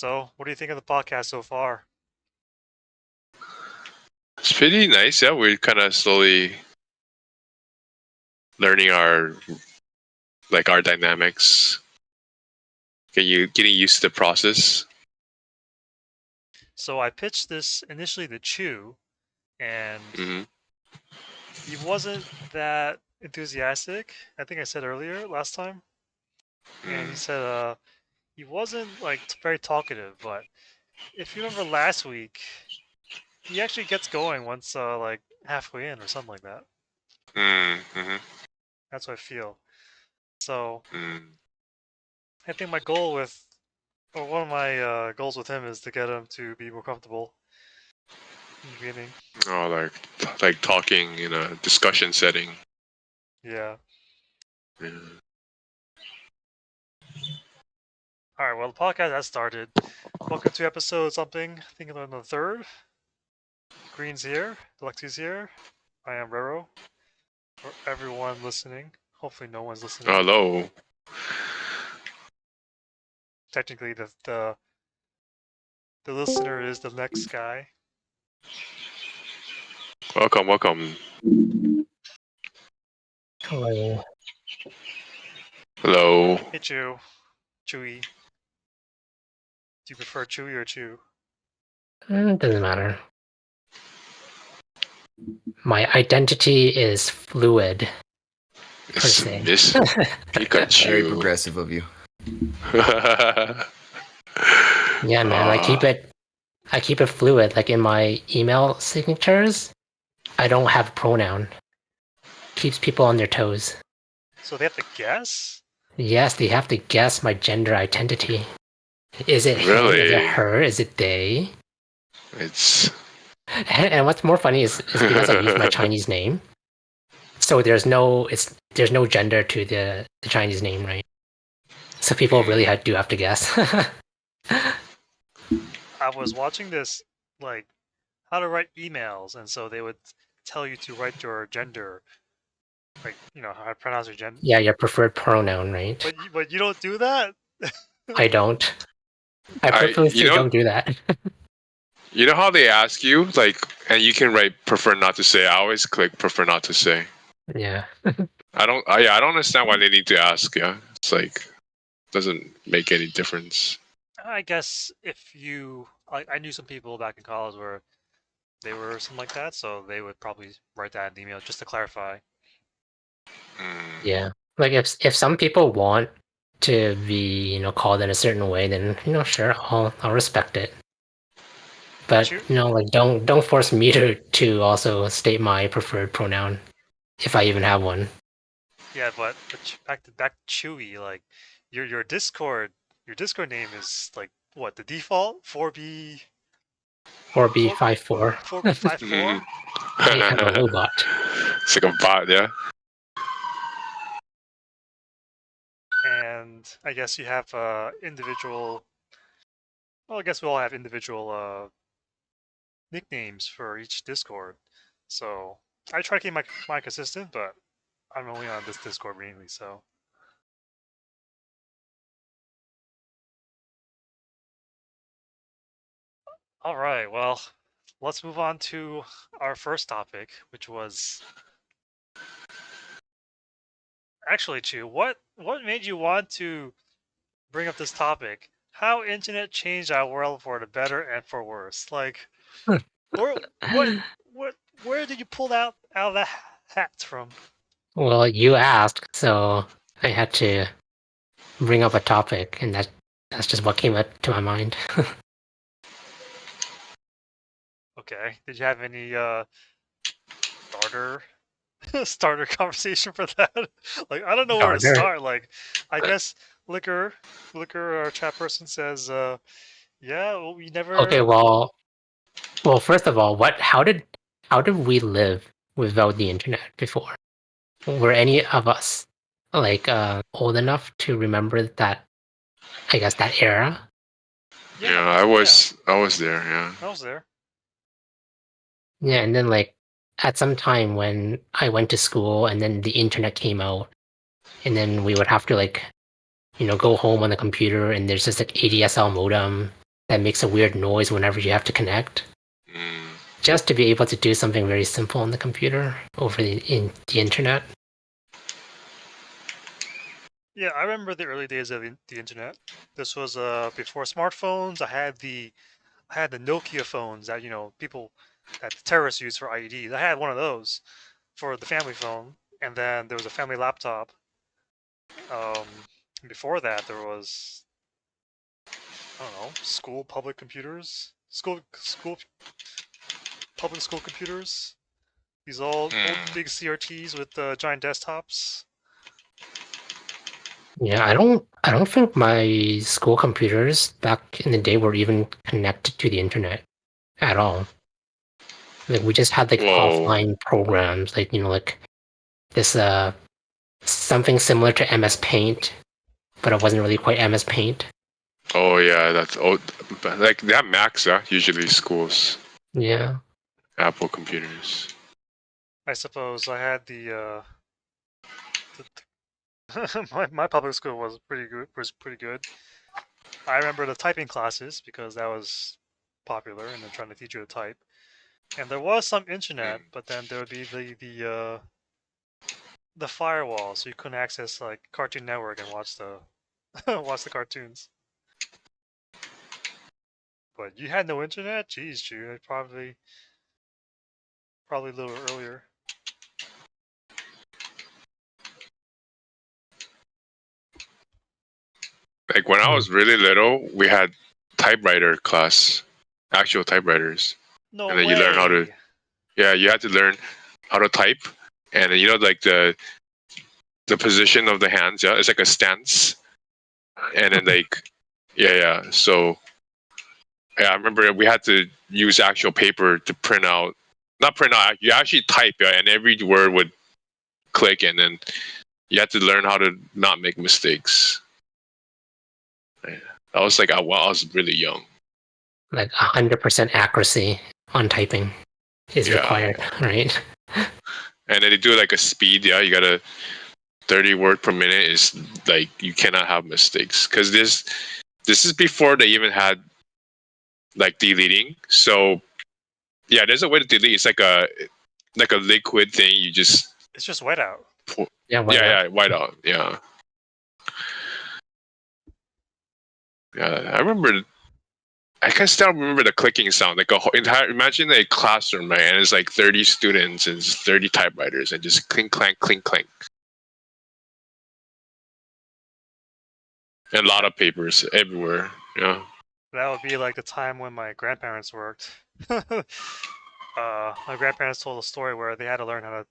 So, what do you think of the podcast so far? It's pretty nice. Yeah, we're kind of slowly learning our dynamics. Getting used to the process. So, I pitched this initially to Chu, and Hmm he wasn't that enthusiastic. I think I said earlier last time, and he Mm. said he wasn't like very talkative. But if you remember last week, he actually gets going once like halfway in or something like that. Mm-hmm. That's what I feel. So, Mm. I think my goal with or one of my goals with him is to get him to be more comfortable in the beginning. Oh, like talking in a discussion setting. Yeah. Yeah. All right. Well, the podcast has started. Welcome to episode something. I think on the third. Green's here. Lexi's here. I am Rero. For everyone listening. Hopefully, no one's listening. Hello. Technically, the listener is the next guy. Welcome. Hello. Hello. Hey, Chewy. Do you prefer Chewy or Chew? Doesn't matter. My identity is fluid. Per It's se. Miss Very Pikachu. progressive of you. Yeah, man. I keep it fluid. Like in my email signatures, I don't have a pronoun. Keeps people on their toes. So they have to guess. Yes, they have to guess my gender identity. Is it him? Is Really? it her? Is it they? It's And what's more funny is because I use my Chinese name, so there's no gender to the Chinese name, right? So people really do have to guess. I was watching this like how to write emails, and so they would tell you to write your gender, like how to pronounce your gender. Yeah, your preferred pronoun, right? But you don't do that. I don't. I you purposely know don't do that. you know how they ask you and you can write prefer not to say. I always click prefer not to say. Yeah. I don't understand why they need to ask. Yeah, it's like doesn't make any difference. I guess if you, I knew some people back in college where they were something like that, so they would probably write that in the email just to clarify. Yeah. Like if some people want to be, called in a certain way, then sure, I'll respect it. But like don't force me to also state my preferred pronoun if I even have one. Yeah, but back to Chewy, like your Discord name is like what the default 4B 4B54. 4B54. I'm a robot. It's like a bot, yeah. And I guess you have individual. Well, I guess we all have individual nicknames for each Discord. So I try to keep my consistent, but I'm only on this Discord mainly, so. All right, well, let's move on to our first topic, which was actually, Chu, what made you want to bring up this topic? How internet changed our world for the better and for worse? Like, where where did you pull that out of the hat from? Well, you asked, so I had to bring up a topic, and that's just what came up to my mind. Okay, did you have any starter starter conversation for that? Like, I don't know where to Starter? start. Like, I guess liquor, our chat person says, yeah, well, we never. Okay, well, first of all, how did we live without the internet before? Were any of us like old enough to remember that? I guess that era. Yeah, I was there. Yeah, I was there. Yeah, and then like at some time when I went to school, and then the internet came out, and then we would have to like go home on the computer, and there's just like ADSL modem, that makes a weird noise whenever you have to connect. Just to be able to do something very simple on the computer over the internet. Yeah, I remember the early days of the internet. This was before smartphones. I had the Nokia phones that people that the terrorists use for IEDs. I had one of those for the family phone, and then there was a family laptop. Before that, there was, I don't know, school public computers, public school computers. These old big CRTs with giant desktops. Yeah, I don't think my school computers back in the day were even connected to the internet at all. Like we just had like Whoa. offline programs, like like this something similar to MS Paint, but it wasn't really quite MS Paint. Oh yeah, that's old. Like that Macs, usually schools, Yeah. Apple computers. I suppose I had the my public school was pretty good. I remember the typing classes because that was popular, and they're trying to teach you to type. And there was some internet, but then there would be the firewall, so you couldn't access like Cartoon Network and watch the watch the cartoons. But you had no internet? Jeez, June, probably a little earlier. Like when I was really little, we had typewriter class, actual typewriters, No and then you learn how to. way. Yeah, you had to learn how to type, and then like the position of the hands. Yeah, it's like a stance, and then like yeah. So yeah, I remember we had to use actual paper to print out. Not print out. You actually type, yeah, and every word would click, and then you had to learn how to not make mistakes. Yeah. That was like while I was really young. Like 100% accuracy on typing is required, right? And then they do like a speed. Yeah, you gotta 30 word per minute is like you cannot have mistakes because this is before they even had like deleting. So yeah, there's a way to delete. It's like a liquid thing. You just It's just whiteout. Yeah, whiteout. Yeah. Yeah, I remember. I can still remember the clicking sound. Like a whole entire. Imagine a classroom, right? And it's like 30 students and it's 30 typewriters, and just clink clank, clink clank, and a lot of papers everywhere. Yeah. That would be like the time when my grandparents worked. My grandparents told a story where they had to learn how to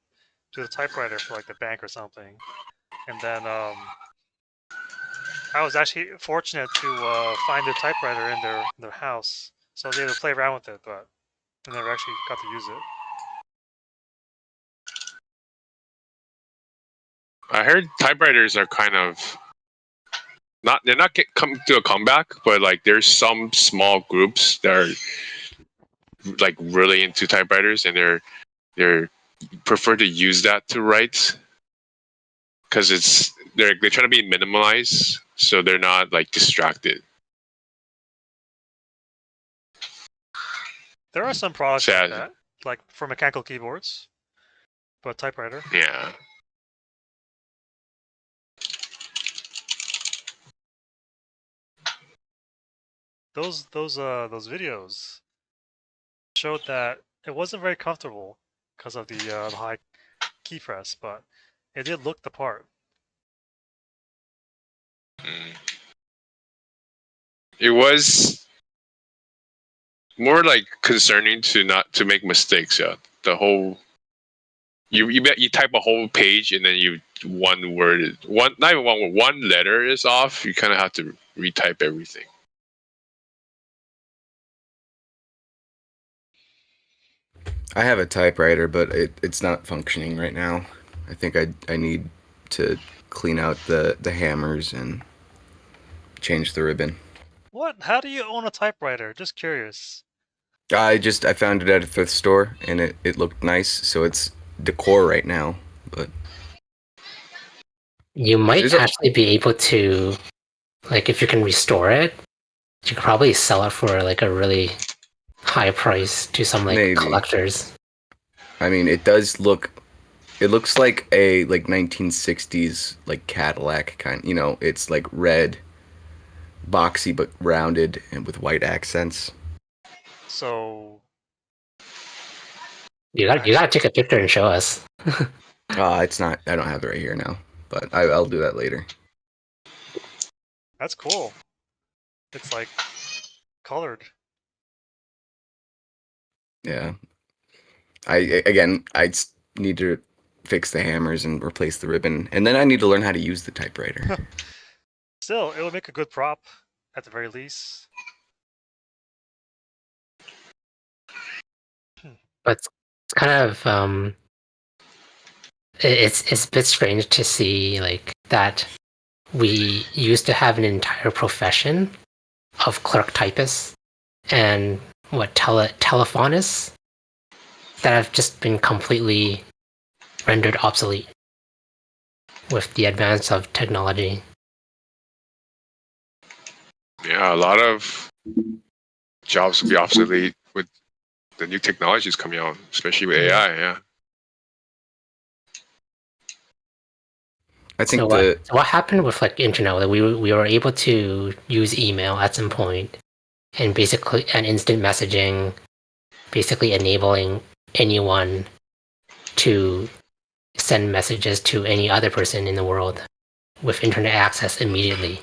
do the typewriter for like the bank or something, and then I was actually fortunate to find a typewriter in their house, so I was able to play around with it, but I never actually got to use it. I heard typewriters are kind of not. They're not coming to a comeback, but like there's some small groups that are like really into typewriters, and they're prefer to use that to write because they're trying to be minimalized, so they're not like distracted. There are some products So, like that, like for mechanical keyboards, but typewriter. yeah. Those videos showed that it wasn't very comfortable because of the high key press, but it did look the part. It was more like concerning to not to make mistakes. Yeah, the whole you type a whole page and then one word not even one word, one letter is off. You kind of have to retype everything. I have a typewriter, but it's not functioning right now. I think I need to clean out the hammers and change the ribbon. What? How do you own a typewriter? Just curious. I found it at a thrift store and it looked nice, so it's decor right now. But you might There's a- actually be able to, like, if you can restore it, You could probably sell it for like a really high price to some like Maybe. collectors. I mean, it does look. It looks like a 1960s like Cadillac kind. You know, it's like red, boxy but rounded and with white accents. So You gotta take a picture and show us. It's not. I don't have it right here now, but I'll do that later. that's cool. It's like colored. Yeah. I need to fix the hammers and replace the ribbon, and then I need to learn how to use the typewriter. Still, it would make a good prop, at the very least. But it's kind of it's a bit strange to see like that we used to have an entire profession of clerk typists and telephonists that have just been completely rendered obsolete with the advance of technology. Yeah, a lot of jobs will be obsolete with the new technologies coming out, especially with AI. Yeah. I think So what happened with like internet? That we were able to use email at some point, and basically an instant messaging, basically enabling anyone to send messages to any other person in the world with internet access immediately.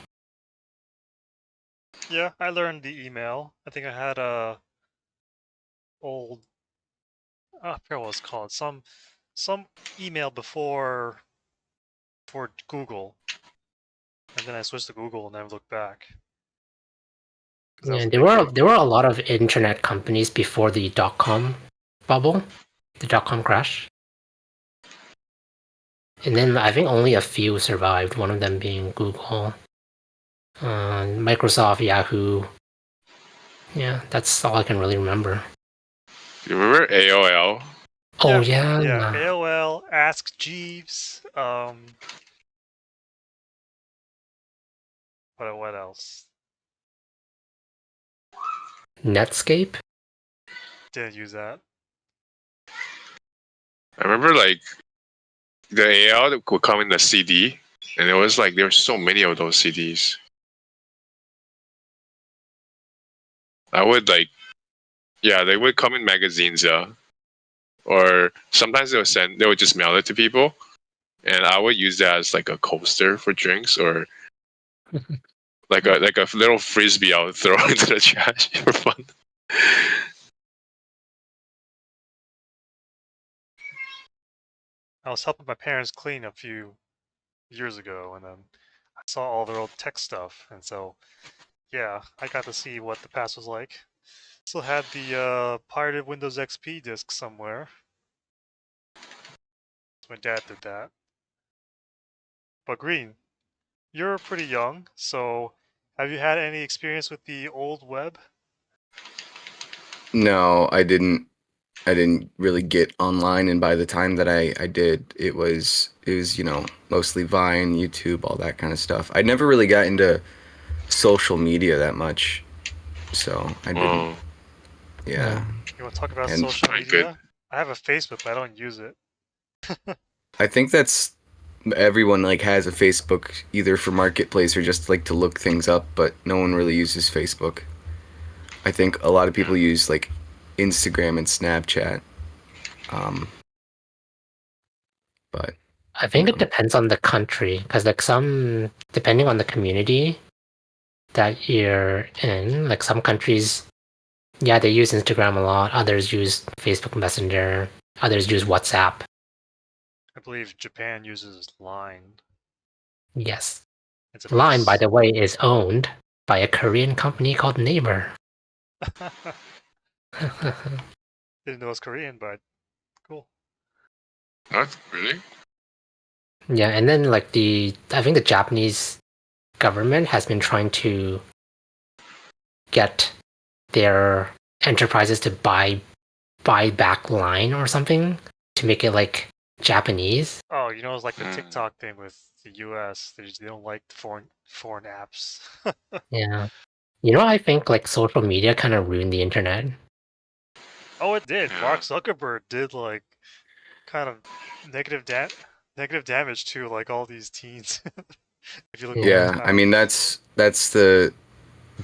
Yeah, I learned the email. I think I had a old, I forget what it's called. Some email before for Google, and then I switched to Google and never looked back. That was Yeah, a big thing. there were a lot of internet companies before the dot-com bubble, the dot-com crash. And then I think only a few survived, one of them being Google, Microsoft, Yahoo. Yeah, that's all I can really remember. You remember AOL? Oh, yeah, yeah. AOL, Ask Jeeves. What else? Netscape? Didn't use that. I remember like the AOL that would come in the CD, and it was like there were so many of those CDs. I would like, yeah, they would come in magazines, yeah, or sometimes they would just mail it to people, and I would use that as like a coaster for drinks or like a little frisbee I would throw into the trash for fun. I was helping my parents clean a few years ago, and then I saw all their old tech stuff, and so yeah, I got to see what the past was like. Still had the pirated Windows XP disk somewhere. My dad did that. But Green, you're pretty young, so have you had any experience with the old web? No, I didn't. I didn't really get online, and by the time that I did, it was mostly Vine, YouTube, all that kind of stuff. I never really got into social media that much, so I didn't. Oh, Yeah, You want to talk about and social I good. media? I have a Facebook, but I don't use it. I think that's everyone like has a Facebook either for marketplace or just like to look things up, but no one really uses Facebook. I think a lot of people use like Instagram and Snapchat. Um, but I think it depends on the country, because like depending on the community that you're in, like some countries, yeah, they use Instagram a lot. Others use Facebook Messenger. Others use WhatsApp. I believe Japan uses Line. Yes. It's a Line, by mix. the way, is owned by a Korean company called Naver. Didn't know it was Korean, but cool. Not really. Yeah, and then like I think the Japanese government has been trying to get their enterprises to buy back Line or something to make it like Japanese. Oh, it's like the Mm. TikTok thing with the US. They don't like the foreign apps. Yeah. You know, I think like social media kind of ruined the internet. Oh, it did. Yeah. Mark Zuckerberg did like kind of negative damage to like all these teens. If you look Yeah. at Yeah, I mean that's the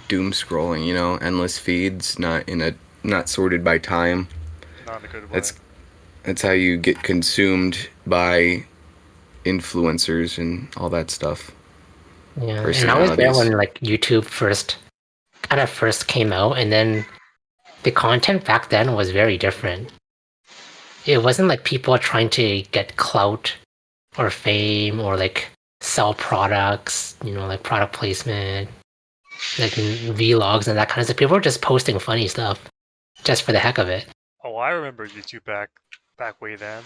doom scrolling, you know, endless feeds, not sorted by time. not in a good way. That's that's how you get consumed by influencers and all that stuff. Yeah, and I was there Personalities. when like YouTube first came out, and then the content back then was very different. It wasn't like people trying to get clout or fame or like sell products, you know, like product placement, like vlogs and that kind of stuff. People were just posting funny stuff just for the heck of it. Oh, I remember YouTube back way then.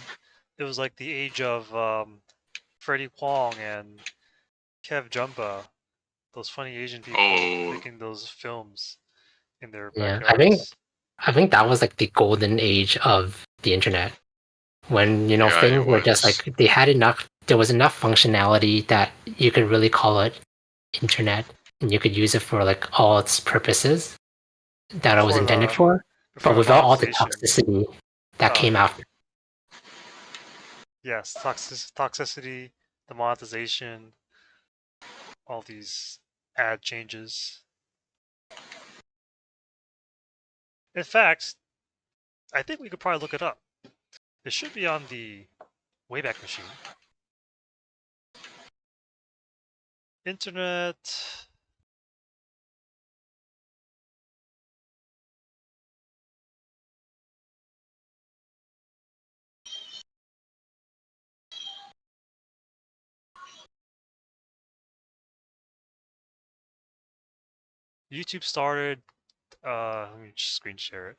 It was like the age of Freddie Kwong and Kev Jumba, those funny Asian people Oh, making those films in their Yeah, I think backyards. I think that was like the golden age of the internet when, you know, yeah, it things were just was. like there was enough functionality that you could really call it internet and you could use it for like all its purposes that it was Before intended the for, before but the without all the monetization. toxicity that Oh came yeah. after. Yes, toxicity, the monetization, all these ad changes. In fact, I think we could probably look it up. It should be on the Wayback Machine. Internet. YouTube started. Let me just screen share it.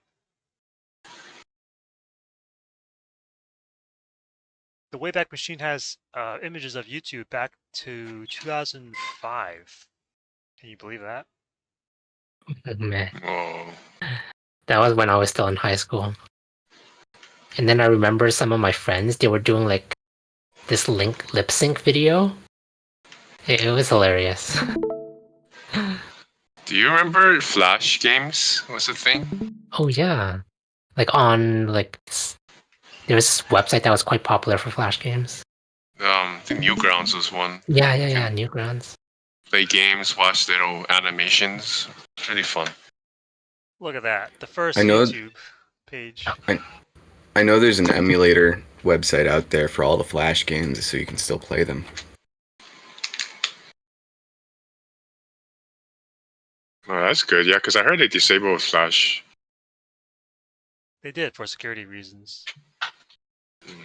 The Wayback Machine has images of YouTube back to 2005. Can you believe that? Man, Oh, that was when I was still in high school. And then I remember some of my friends, they were doing like this lip sync video. It was hilarious. do you remember Flash games was a thing? Oh yeah, like on like there was this website that was quite popular for Flash games. The Newgrounds was one. You Yeah, can Newgrounds. play games, watch little animations. It's really fun. Look at that. The I first know YouTube page. I, I know there's an emulator website out there for all the Flash games so you can still play them. Oh, that's good. Yeah, because I heard they disabled Flash. They did for security reasons. Mm.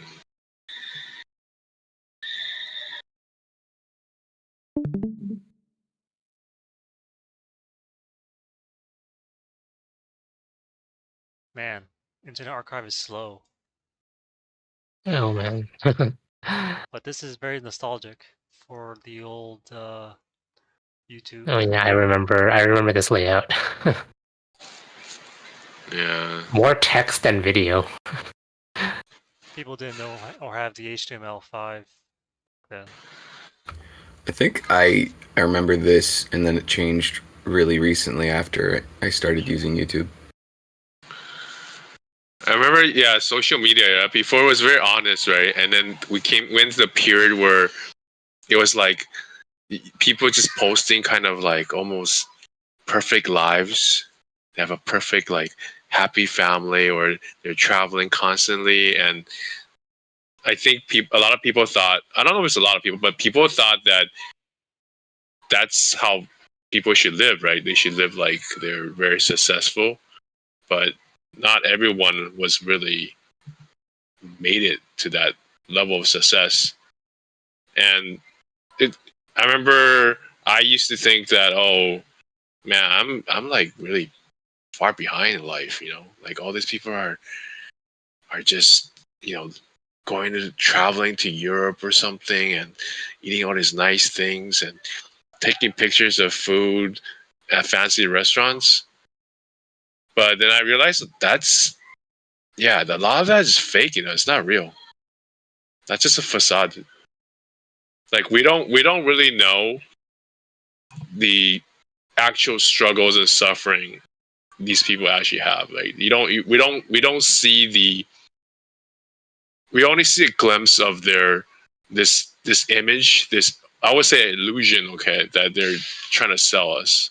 Man, Internet Archive is slow. Oh man. But this is very nostalgic for the old YouTube. Oh yeah, I remember this layout. Yeah. More text than video. People didn't know or have the HTML5 then. I think I remember this and then it changed really recently after I started using YouTube. I remember, yeah, social media. Yeah, before it was very honest, right? And then went to the period where it was like people just posting kind of like almost perfect lives. They have a perfect like happy family, or they're traveling constantly. And I think a lot of people thought, I don't know if it's a lot of people, but people thought that that's how people should live, right? They should live like they're very successful, but not everyone was really made it to that level of success. And I remember I used to think that, oh man, I'm like really far behind in life, you know, like all these people are just, you know, going to traveling to Europe or something and eating all these nice things and taking pictures of food at fancy restaurants. But then I realized a lot of that is fake, you know, it's not real. That's just a facade. Like we don't really know the actual struggles and suffering these people actually have. Like we don't see we only see a glimpse of their this image, this, I would say, illusion, okay, that they're trying to sell us.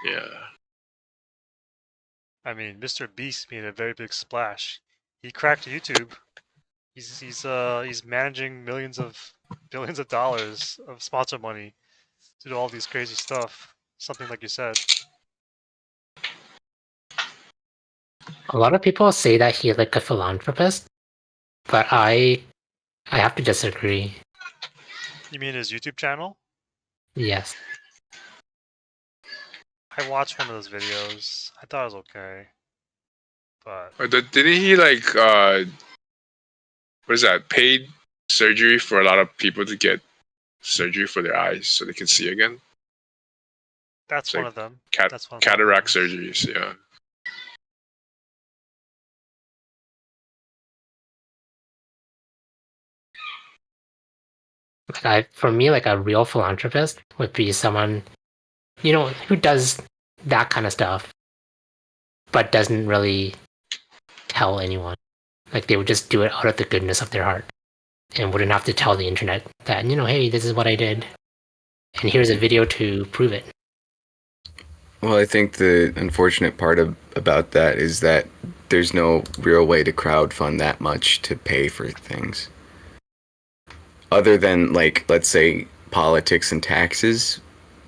Yeah. I mean, Mr. Beast made a very big splash. He cracked YouTube. He's managing billions of dollars of sponsor money to do all these crazy stuff. Something like you said. A lot of people say that he's like a philanthropist, but I have to disagree. You mean his YouTube channel? Yes. I watched one of those videos. I thought it was okay. But Didn't he like what is that? Paid surgery for a lot of people to get surgery for their eyes so they can see again. that's It's one like of them. cat- That's one of cataract them. surgeries. Yeah. For me, like a real philanthropist would be someone, who does that kind of stuff, but doesn't really tell anyone. Like they would just do it out of the goodness of their heart and wouldn't have to tell the internet that, hey, this is what I did. And here's a video to prove it. Well, I think the unfortunate part about that is that there's no real way to crowdfund that much to pay for things. Other than, like, let's say, politics and taxes,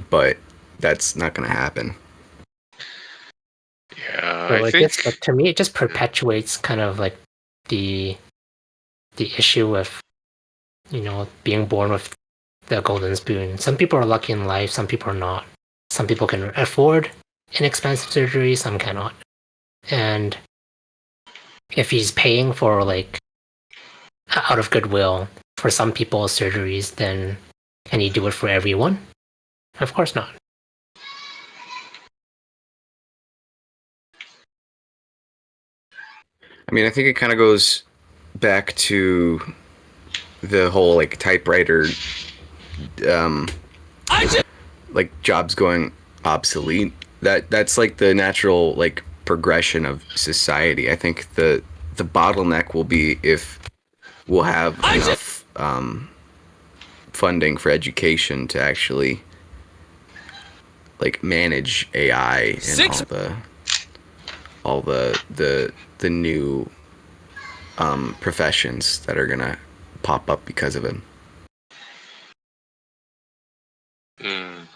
but that's not going to happen. Yeah, So I it think. just, like, to me, it just perpetuates kind of like the issue with, being born with the golden spoon. Some people are lucky in life, some people are not. Some people can afford inexpensive surgery, some cannot. And if he's paying for, like, out of goodwill for some people's surgeries, then can he do it for everyone? Of course not. I mean, I think it kind of goes back to the whole, like, typewriter, like, jobs going obsolete. That's like the natural, like, progression of society. I think the bottleneck will be if we'll have enough funding for education to actually, like, manage AI and all the new professions that are gonna pop up because of it. Mm.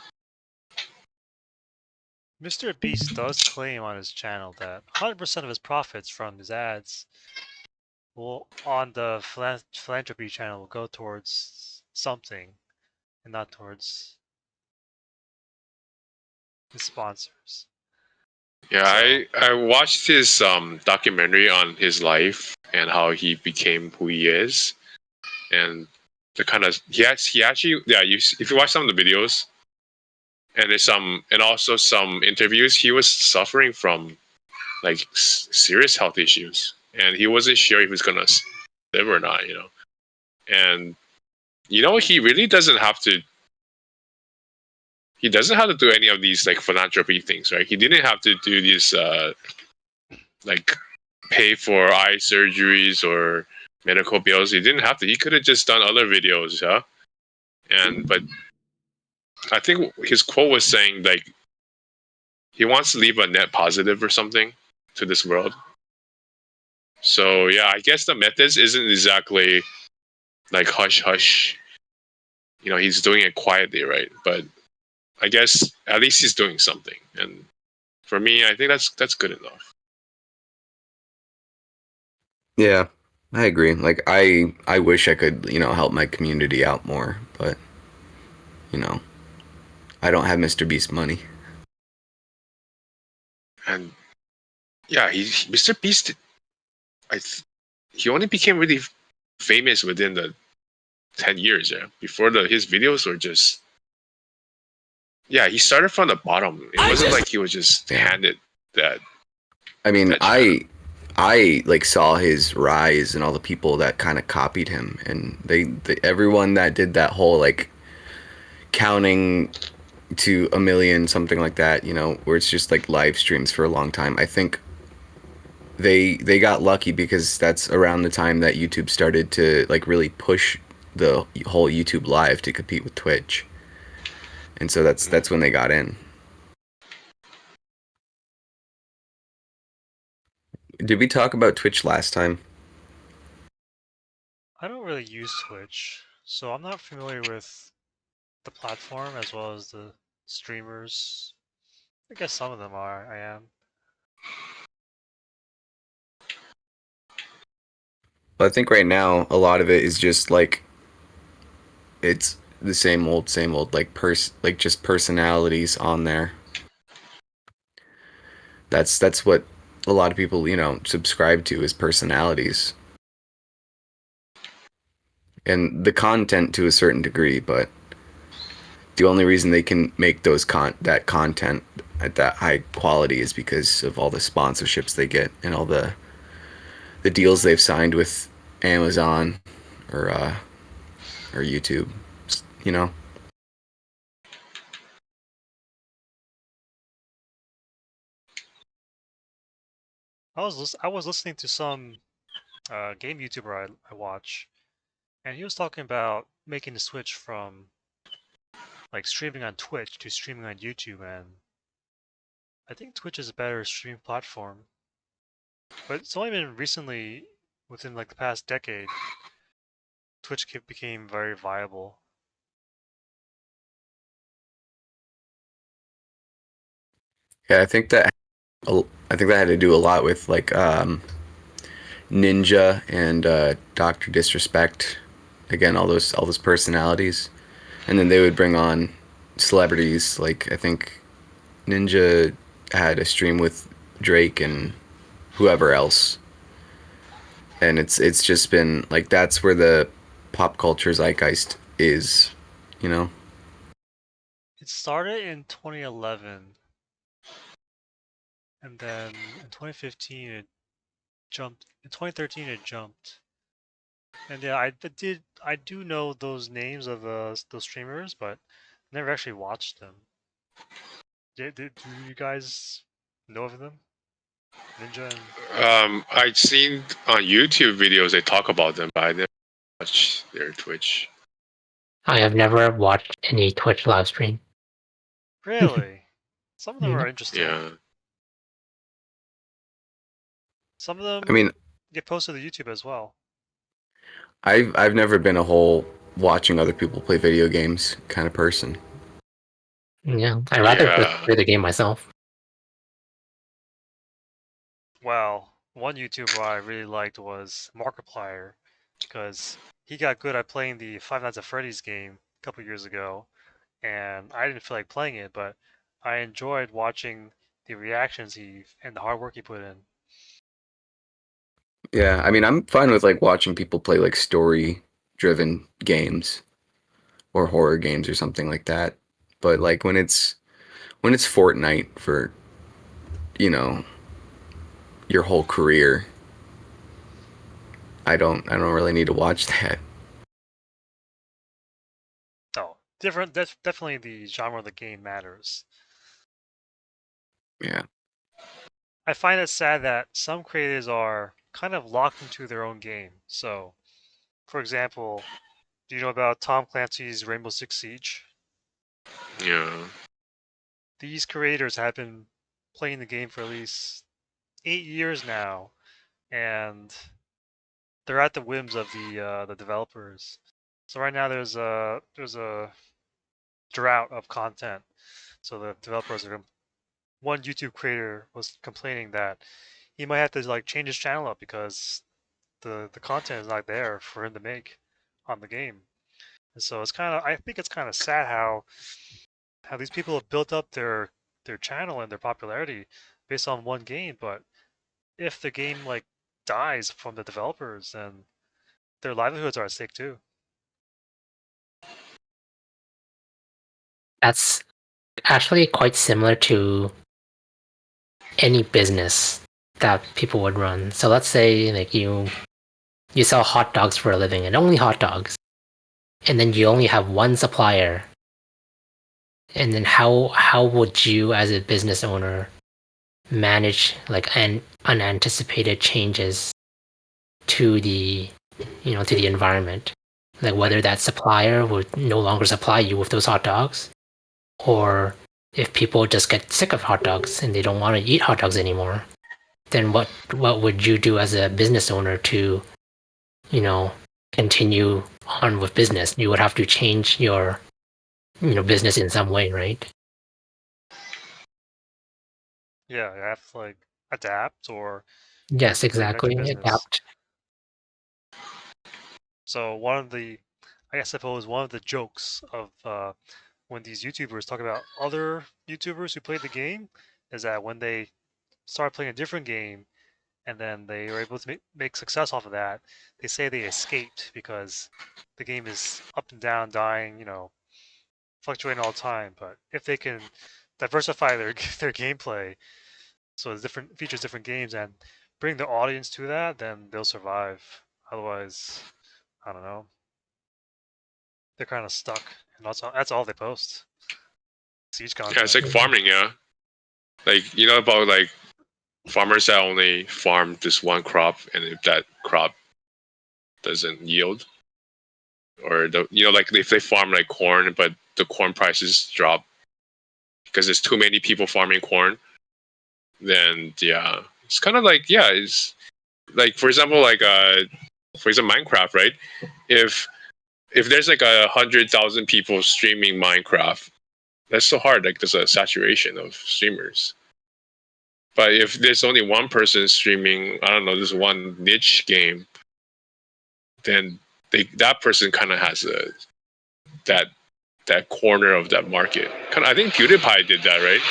Mr. Beast does claim on his channel that 100% of his profits from his ads will on the philanthropy channel will go towards something and not towards his sponsors. Yeah, I watched his documentary on his life and how he became who he is, and the kind of he actually, yeah, if you watch some of the videos and there's and also some interviews, he was suffering from like serious health issues, and he wasn't sure if he was gonna live or not, and he really doesn't have to. He doesn't have to do any of these like philanthropy things, right? He didn't have to do these like pay for eye surgeries or medical bills. He didn't have to. He could have just done other videos, yeah. But I think his quote was saying like he wants to leave a net positive or something to this world. So yeah, I guess the methods isn't exactly like hush hush. He's doing it quietly, right? But I guess at least he's doing something. And for me, I think that's good enough. Yeah, I agree. Like, I wish I could, help my community out more, but I don't have Mr. Beast money. And yeah, Mr. Beast. He only became really famous within the 10 years. Yeah, before his videos were just. Yeah, he started from the bottom. It wasn't like he was just handed that. I mean, that channel. I like saw his rise and all the people that kind of copied him, and they everyone that did that whole, like, counting to a million, something like that, you know, where it's just like live streams for a long time. I think they got lucky because that's around the time that YouTube started to like really push the whole YouTube live to compete with Twitch. And so that's when they got in. Did we talk about Twitch last time? I don't really use Twitch, so I'm not familiar with the platform as well as the streamers. I guess some of them are. I am. But I think right now a lot of it is just like it's the same old like just personalities on there. That's what a lot of people, you know, subscribe to is personalities. And the content to a certain degree, but the only reason they can make that content at that high quality is because of all the sponsorships they get and all the deals they've signed with Amazon or or YouTube, you know. I was listening to some game YouTuber I watch, and he was talking about making the switch from like streaming on Twitch to streaming on YouTube, and I think Twitch is a better streaming platform. But it's only been recently, within like the past decade, Twitch became very viable. Yeah, I think that had to do a lot with like Ninja and Doctor Disrespect. Again, all those personalities, and then they would bring on celebrities. Like I think Ninja had a stream with Drake and whoever else, and it's just been like that's where the pop culture zeitgeist is, you know. It started in 2011, and then in 2015 it jumped. In 2013 it jumped. And yeah, I do know those names of those streamers, but never actually watched them. Do you guys know of them? Ninja and I've seen on YouTube videos they talk about them, but I never watch their Twitch. I have never watched any Twitch live stream. really, some of them No. are interesting. Yeah. Some of I mean, them get posted to YouTube as well. I've never been a whole watching other people play video games kind of person. Yeah, I'd rather just Yeah. play the game myself. Well, one YouTuber I really liked was Markiplier, because he got good at playing the Five Nights at Freddy's game a couple years ago, and I didn't feel like playing it, but I enjoyed watching the reactions he and the hard work he put in. Yeah, I mean, I'm fine with like watching people play like story-driven games or horror games or something like that. But like when it's Fortnite for, you know, your whole career, I don't really need to watch that. Oh, different. That's definitely the genre of the game matters. Yeah. I find it sad that some creators are kind of locked into their own game. So, for example, do you know about Tom Clancy's Rainbow Six Siege? Yeah. These creators have been playing the game for at least 8 years now, and they're at the whims of the developers. So right now there's a drought of content. So the developers are one YouTube creator was complaining that he might have to like change his channel up because the content is not there for him to make on the game. And so it's kind of I think it's kind of sad how these people have built up their channel and their popularity based on one game, but if the game like dies from the developers, then their livelihoods are at stake too. That's actually quite similar to any business that people would run. So let's say like you sell hot dogs for a living and only hot dogs, and then you only have one supplier And then how would you as a business owner manage like unanticipated changes to the to the environment, like whether that supplier would no longer supply you with those hot dogs, or if people just get sick of hot dogs and they don't want to eat hot dogs anymore, then what would you do as a business owner to continue on with business? You would have to change your business in some way, right? Yeah, you have to like adapt or Yes, reinvent your exactly. business. Adapt. So I suppose one of the jokes of when these YouTubers talk about other YouTubers who played the game is that when they started playing a different game and then they were able to make success off of that, they say they escaped because the game is up and down, dying, fluctuating all the time. But if they can diversify their gameplay so it's different features different games and bring the audience to that, then they'll survive. Otherwise, I don't know. They're kind of stuck, and that's all they post. Siege Yeah, it's content. like farming. Yeah, like about like farmers that only farm just one crop, and if that crop doesn't yield, or like if they farm like corn, but the corn prices drop because there's too many people farming corn, then yeah, it's kind of like it's like for example Minecraft, right? If there's like 100,000 people streaming Minecraft, that's so hard. Like there's a saturation of streamers. But if there's only one person streaming, I don't know, this one niche game, then that person kind of has that that corner of that market. I think PewDiePie did that, right?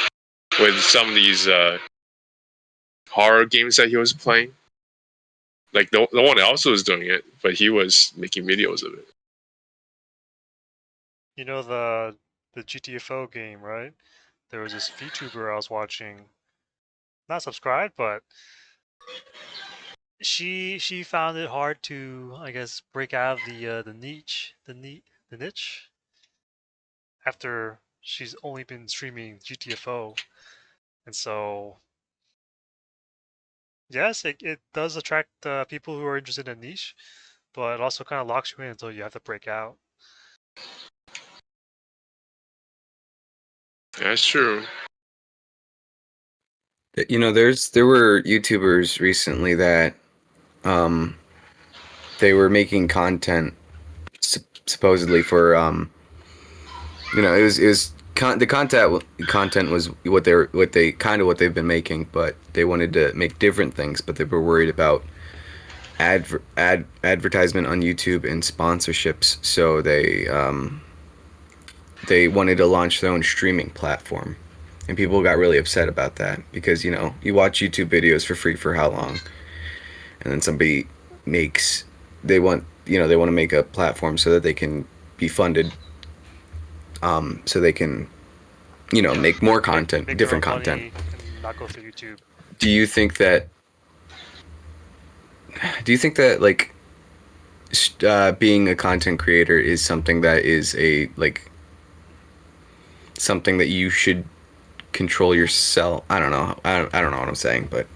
With some of these horror games that he was playing. Like no one else was doing it, but he was making videos of it. You know the GTFO game, right? There was this VTuber I was watching, not subscribed, but she found it hard to, I guess, break out of the niche after she's only been streaming GTFO, and so yes, it does attract people who are interested in niche, but it also kind of locks you in until you have to break out. That's true. There were YouTubers recently that um they were making content supposedly for the content was what they've been making, but they wanted to make different things, but they were worried about advertisement on YouTube and sponsorships, so they wanted to launch their own streaming platform. And people got really upset about that because you watch YouTube videos for free for how long, and then somebody makes they want to make a platform so that they can be funded, so they can make more content, Make their different own content. money and not go through YouTube. Do you think that like being a content creator is something that is a like something that you should control yourself? I don't know. I don't know what I'm saying, but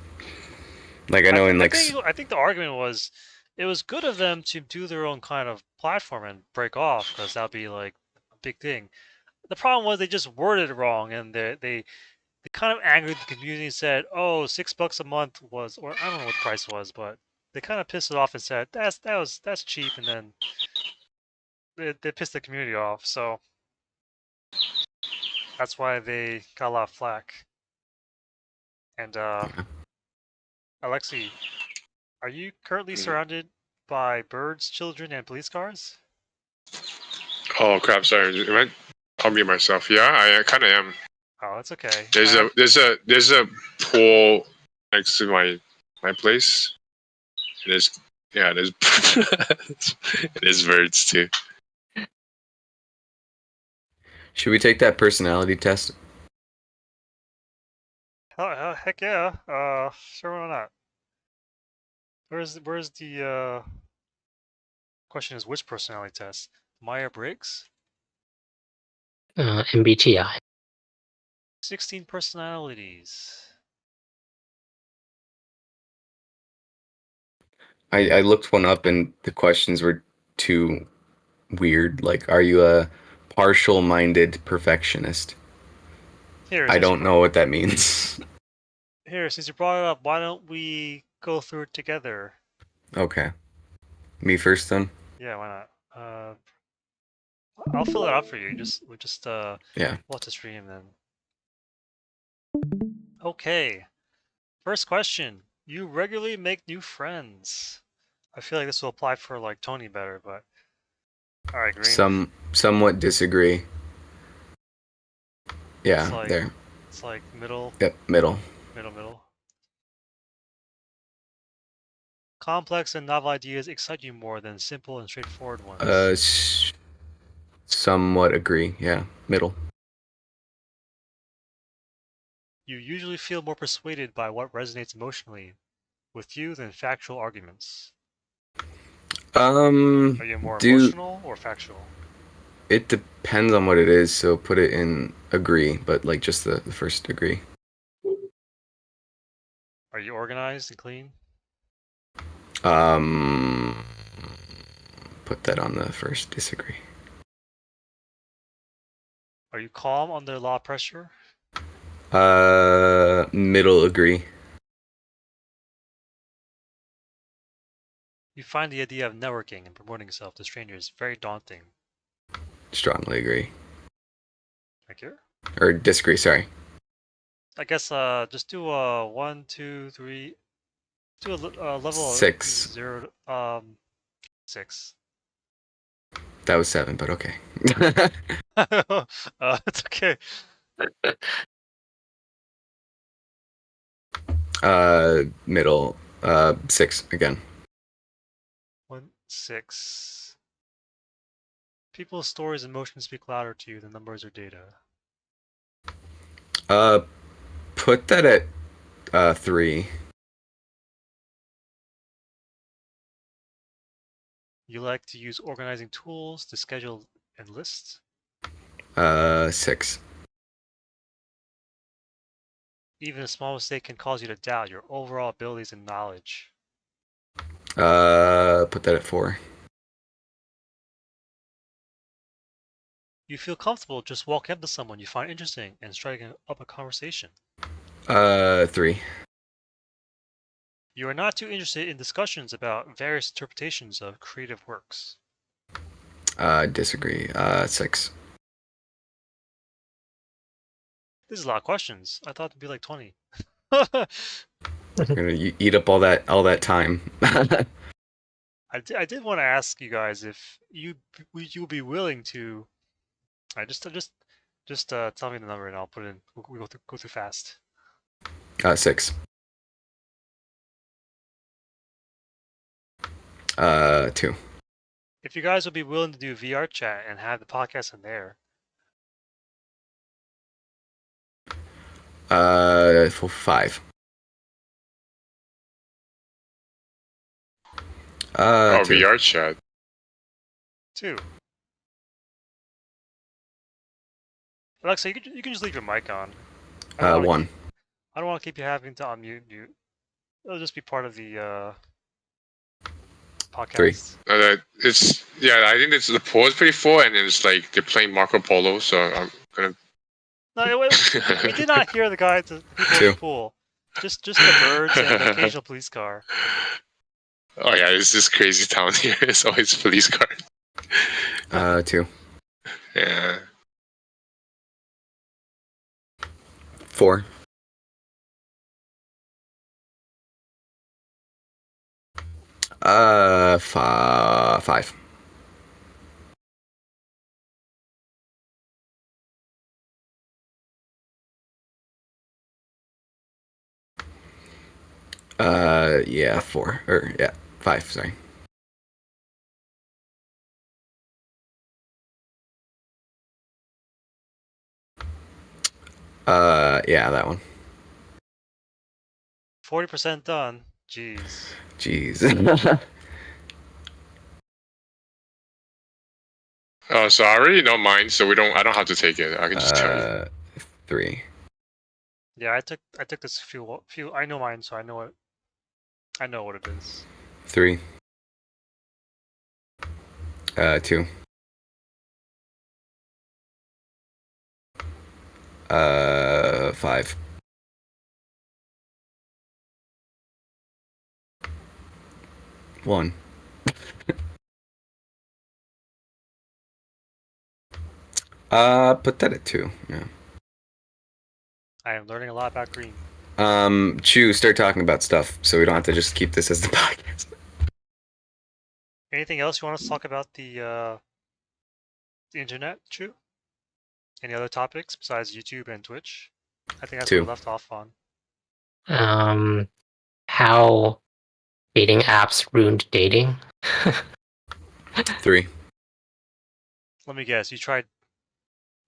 like I know in like I think the argument was it was good of them to do their own kind of platform and break off because that'd be like a big thing. The problem was they just worded it wrong and they kind of angered the community and said, "Oh, $6 a month was," or I don't know what the price was, but they kind of pissed it off and said, "That's cheap," and then they pissed the community off. So that's why they got a lot of flack. And Alexi, are you currently surrounded by birds, children, and police cars? Oh crap! Sorry, I'll mute myself. Yeah, I kind of am. Oh, it's okay. There's a pool next to my place. There's there's there's birds too. should we take that personality test? Heck yeah. Sure, why not? Where's the question is which personality test? Meyer Briggs? MBTI. 16 personalities. I looked one up and the questions were too weird. Like, are you a partial-minded perfectionist? Here, I since you don't know what that means. since you brought it up, why don't we go through it together? Okay. Me first then? Yeah, why not? I'll fill it out for you. We just Yeah. watch the stream then. Okay. First question. You regularly make new friends. I feel like this will apply for like Tony better, but all right, Green. Somewhat disagree. Yeah, there. It's like middle. Yep, middle. Middle. Complex and novel ideas excite you more than simple and straightforward ones. Somewhat agree. Yeah, middle. You usually feel more persuaded by what resonates emotionally with you than factual arguments. Are you more emotional or factual? It depends on what it is, so put it in agree, but like just the first agree. Are you organized and clean? Put that on the first disagree. Are you calm under a lot of pressure? Middle agree. You find the idea of networking and promoting yourself to strangers very daunting. Strongly agree. Right here? Or disagree, sorry. I guess just do a 1, 2, 3. Do a level 6. 0 6. That was 7, but okay. It's okay. Middle 6 again. 1, 6. People's stories and emotions speak louder to you than numbers or data. Put that at 3. You like to use organizing tools to schedule and list. 6. Even a small mistake can cause you to doubt your overall abilities and knowledge. Put that at 4. You feel comfortable just walking up to someone you find interesting and striking up a conversation. 3. You are not too interested in discussions about various interpretations of creative works. Disagree. 6. This is a lot of questions. I thought it'd be like 20. You're gonna eat up all that time. I did want to ask you guys if you would be willing to. Just tell me the number and I'll put it in. We'll go through fast. 6. 2. If you guys would be willing to do VR chat and have the podcast in there. 5. 2. VR chat. 2. Alexa, you can just leave your mic on. 1. I don't want to keep you having to unmute you. It'll just be part of the podcast. 3. I think the pool is pretty full, and it's like they're playing Marco Polo, so I'm gonna. No, we did not hear the guys, the people in the pool. Just the birds and the occasional police car. Oh yeah, it's this crazy town here. It's always police car. 2. Yeah. 4. 5. Yeah, 4. Or yeah, 5. Sorry. Yeah, that one. 40% done. Jeez. Jeez. So I already know mine, so I don't have to take it. I can just tell you. 3. Yeah, I took this few. I know mine, so I know what it is. 3. 2. 5. 1. Put that at 2. Yeah. I am learning a lot about green. Chew, start talking about stuff so we don't have to just keep this as the podcast. Anything else you want us to talk about the internet, Chu? Any other topics besides YouTube and Twitch? I think that's what we 2. left off on. How dating apps ruined dating. 3. Let me guess. You tried.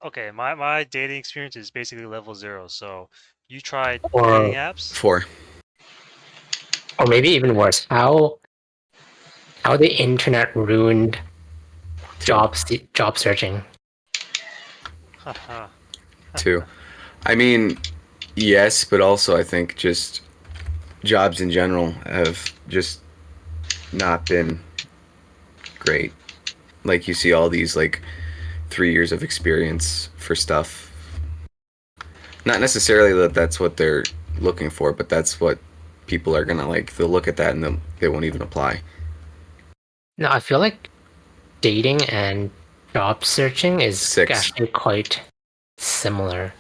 Okay, my dating experience is basically level 0. So you tried dating Or apps. 4. or maybe even worse, how the internet ruined 2. job searching. Haha. 2. I mean, yes, but also I think just jobs in general have just not been great. Like you see all these like 3 years of experience for stuff. Not necessarily that that's what they're looking for, but that's what people are gonna like. They'll look at that and they won't even apply. No, I feel like dating and job searching is 6. actually quite similar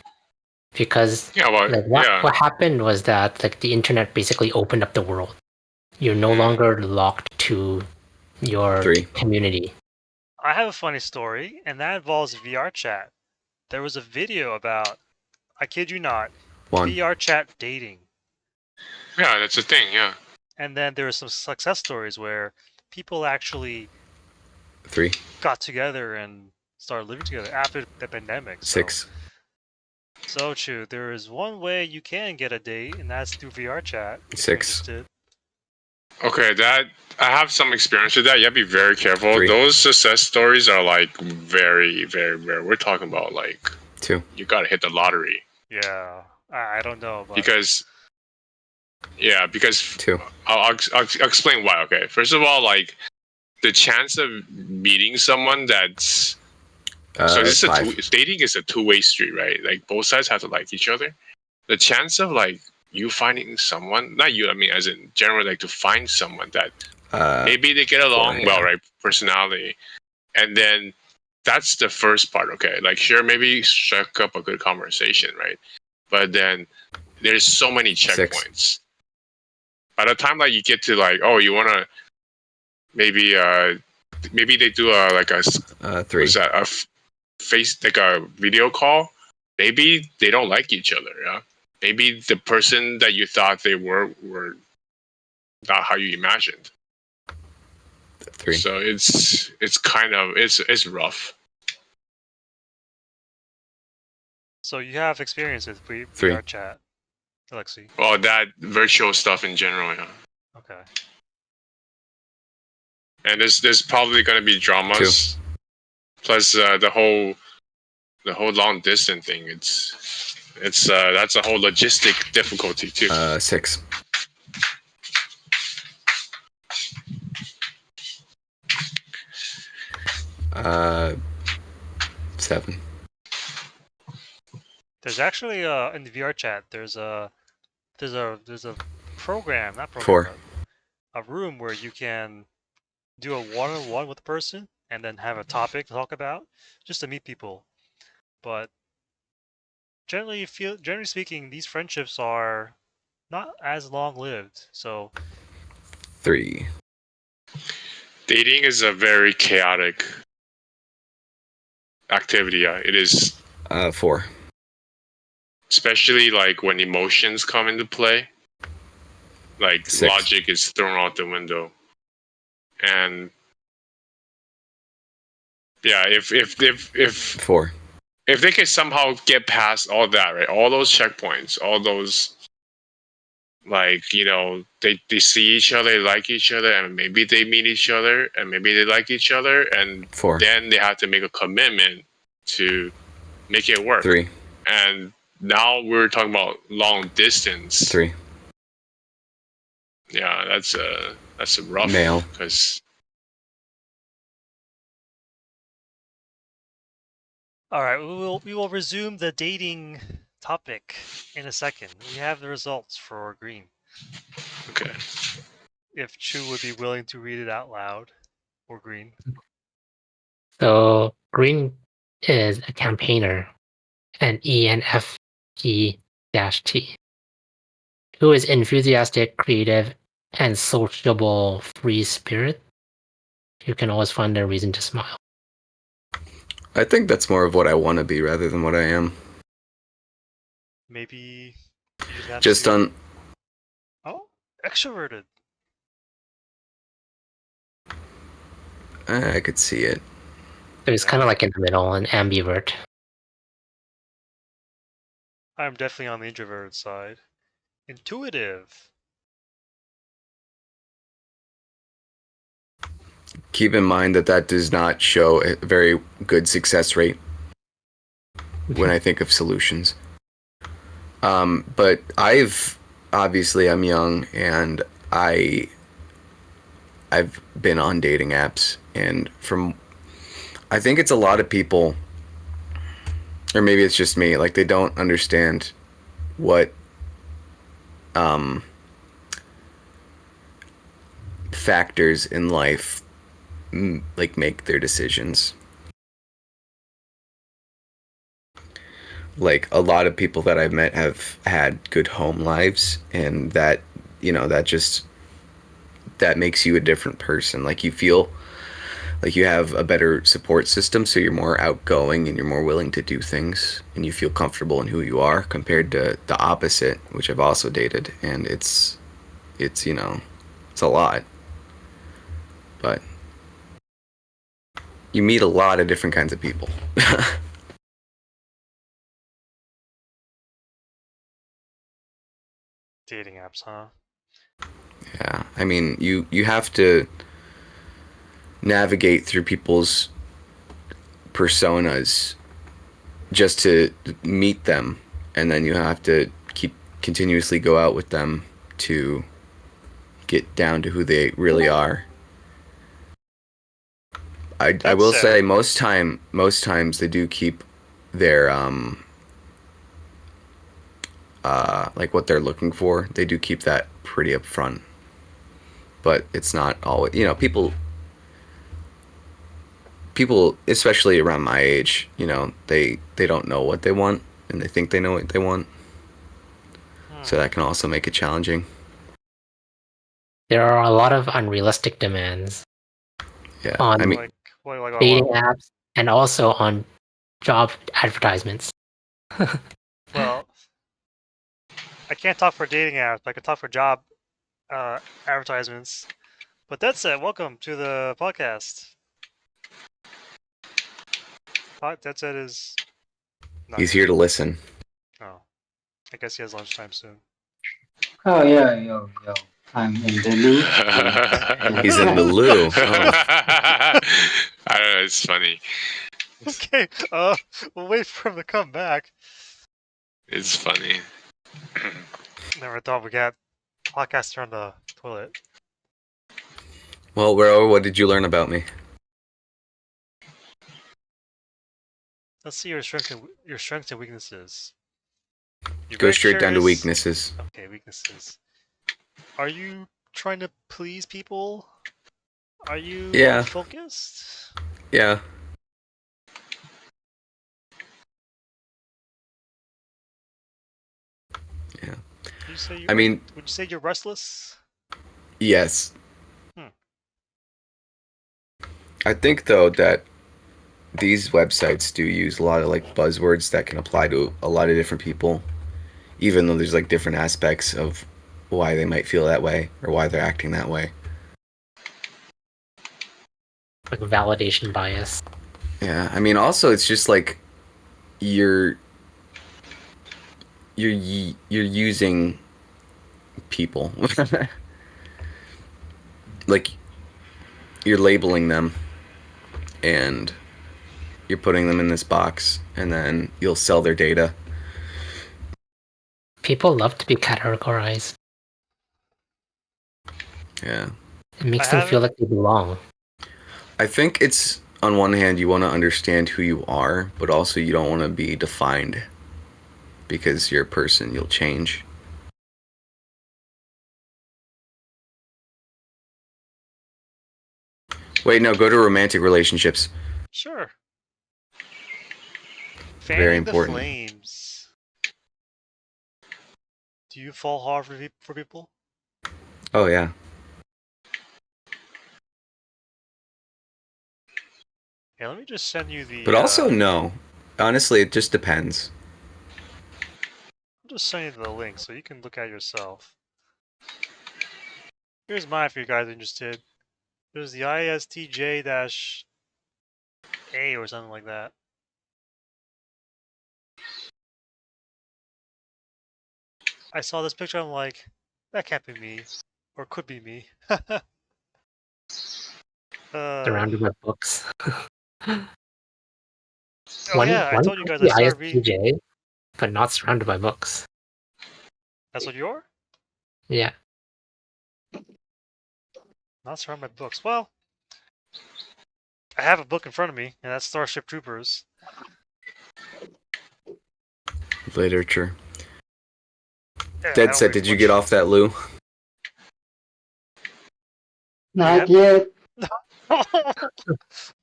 because Yeah, well, like what happened was that like the internet basically opened up the world. You're no longer locked to your 3. community. I have a funny story, and that involves VR chat. There was a video about, I kid you not, 1. VR chat dating. Yeah, that's the thing. Yeah. And then there were some success stories where people actually 3. got together and started living together after the pandemic. 6. So true. There is one way you can get a date, and that's through VR chat. If you're 6. interested. Okay, that I have some experience with that. You have to be very careful. 3. Those success stories are like very, very rare. We're talking about like 2. you gotta hit the lottery. Yeah, I don't know, but Because 2. I'll explain why. Okay, first of all, like the chance of meeting someone that's so this is 5. dating is a two-way street, right? Like both sides have to like each other. The chance of like you finding someone, not you, I mean as in general, like to find someone that maybe they get along 4, well, yeah. right? Personality, and then that's the first part. Okay, like sure, maybe struck up a good conversation, right? But then there's so many 6. checkpoints. By the time like you get to like, oh, you wanna maybe maybe they do a like a 3. what's that face like a video call. Maybe they don't like each other. Yeah, maybe the person that you thought they were not how you imagined. 3. So it's kind of it's rough. so you have experience with 3. VR chat, Alexi. Well, that virtual stuff in general, yeah. Okay. And there's probably gonna be dramas. 2. Plus the whole long distance thing. It's that's a whole logistic difficulty too. 6. 7. There's actually in the VR chat there's a program, not program, 4. but a room where you can do a one-on-one with a person and then have a topic to talk about just to meet people. But generally speaking, these friendships are not as long-lived. So 3. Dating is a very chaotic activity. Yeah, it is, 4. especially like when emotions come into play. Like 6. logic is thrown out the window, and yeah, if 4. if they could somehow get past all that, right, all those checkpoints, all those Like, they see each other, they like each other, and maybe they meet each other, and maybe they like each other, and 4. then they have to make a commitment to make it work. 3. And now we're talking about long distance. 3. Yeah, that's a rough Male. because All right, we will resume the dating topic in a second. We have the results for green. okay. If Chu would be willing to read it out loud, or green. So green is a campaigner, an ENFP-T, who is enthusiastic, creative, and sociable free spirit. You can always find a reason to smile. I think that's more of what I want to be rather than what I am. Maybe you just have Just to... on. Oh, extroverted. I could see it. So it's kind of like in the middle, an ambivert. I'm definitely on the introverted side. Intuitive. Keep in mind that does not show a very good success rate when I think of solutions. But obviously I'm young and I've been on dating apps, and I think it's a lot of people, or maybe it's just me, like they don't understand what factors in life like make their decisions. Like a lot of people that I've met have had good home lives, and that that makes you a different person. Like you feel like you have a better support system, so you're more outgoing and you're more willing to do things, and you feel comfortable in who you are, compared to the opposite, which I've also dated, and it's it's a lot. But you meet a lot of different kinds of people. Dating apps, huh? Yeah, I mean, you have to navigate through people's personas just to meet them, and then you have to continuously go out with them to get down to who they really are. I will say most times they do keep their like what they're looking for. They do keep that pretty upfront, but it's not always. People, especially around my age, they don't know what they want, and they think they know what they want. So that can also make it challenging. There are a lot of unrealistic demands Yeah, on I mean, like dating apps and also on job advertisements. Well, I can't talk for dating apps, but I can talk for job advertisements. But that said, welcome to the podcast. That said is... he's here to listen. Oh, I guess he has lunchtime soon. Oh yeah, yo. I'm in the loo. He's in the loo. Oh. I don't know. It's funny. Okay, we'll wait for him to come back. It's funny. Never thought we got podcaster on the toilet. Well, Ro, what did you learn about me? Let's see your strengths and weaknesses. Go straight down to weaknesses. Okay, weaknesses. Are you trying to please people? Are you focused? Yeah. Yeah. Would you say you're restless? Yes. I think though that these websites do use a lot of like buzzwords that can apply to a lot of different people, even though there's like different aspects of why they might feel that way or why they're acting that way. Like validation bias. Yeah, I mean, also it's just like you're using people. Like you're labeling them and you're putting them in this box and then you'll sell their data. People love to be categorized. Yeah. It makes them feel like they belong. I think it's, on one hand, you want to understand who you are, but also you don't want to be defined because you're a person, you'll change. Wait, no, go to romantic relationships. Sure. Very Fanning the important. flames. Do you fall hard for people? Oh, yeah. Yeah, let me just send you the. But also, no. Honestly, it just depends. I'll just send you the link so you can look at it yourself. Here's mine if you guys are interested. There's the ISTJ-A or something like that. I saw this picture, I'm like, that can't be me. Or could be me. Surrounded by books. Oh one yeah, I one told you could guys I be started reading. ISTJ, but not surrounded by books. That's what you are? Yeah. Not surrounded by books. Well, I have a book in front of me, and that's Starship Troopers. Literature. Yeah, I Dead don't set, read did you much. get off that, Lou? Not yet.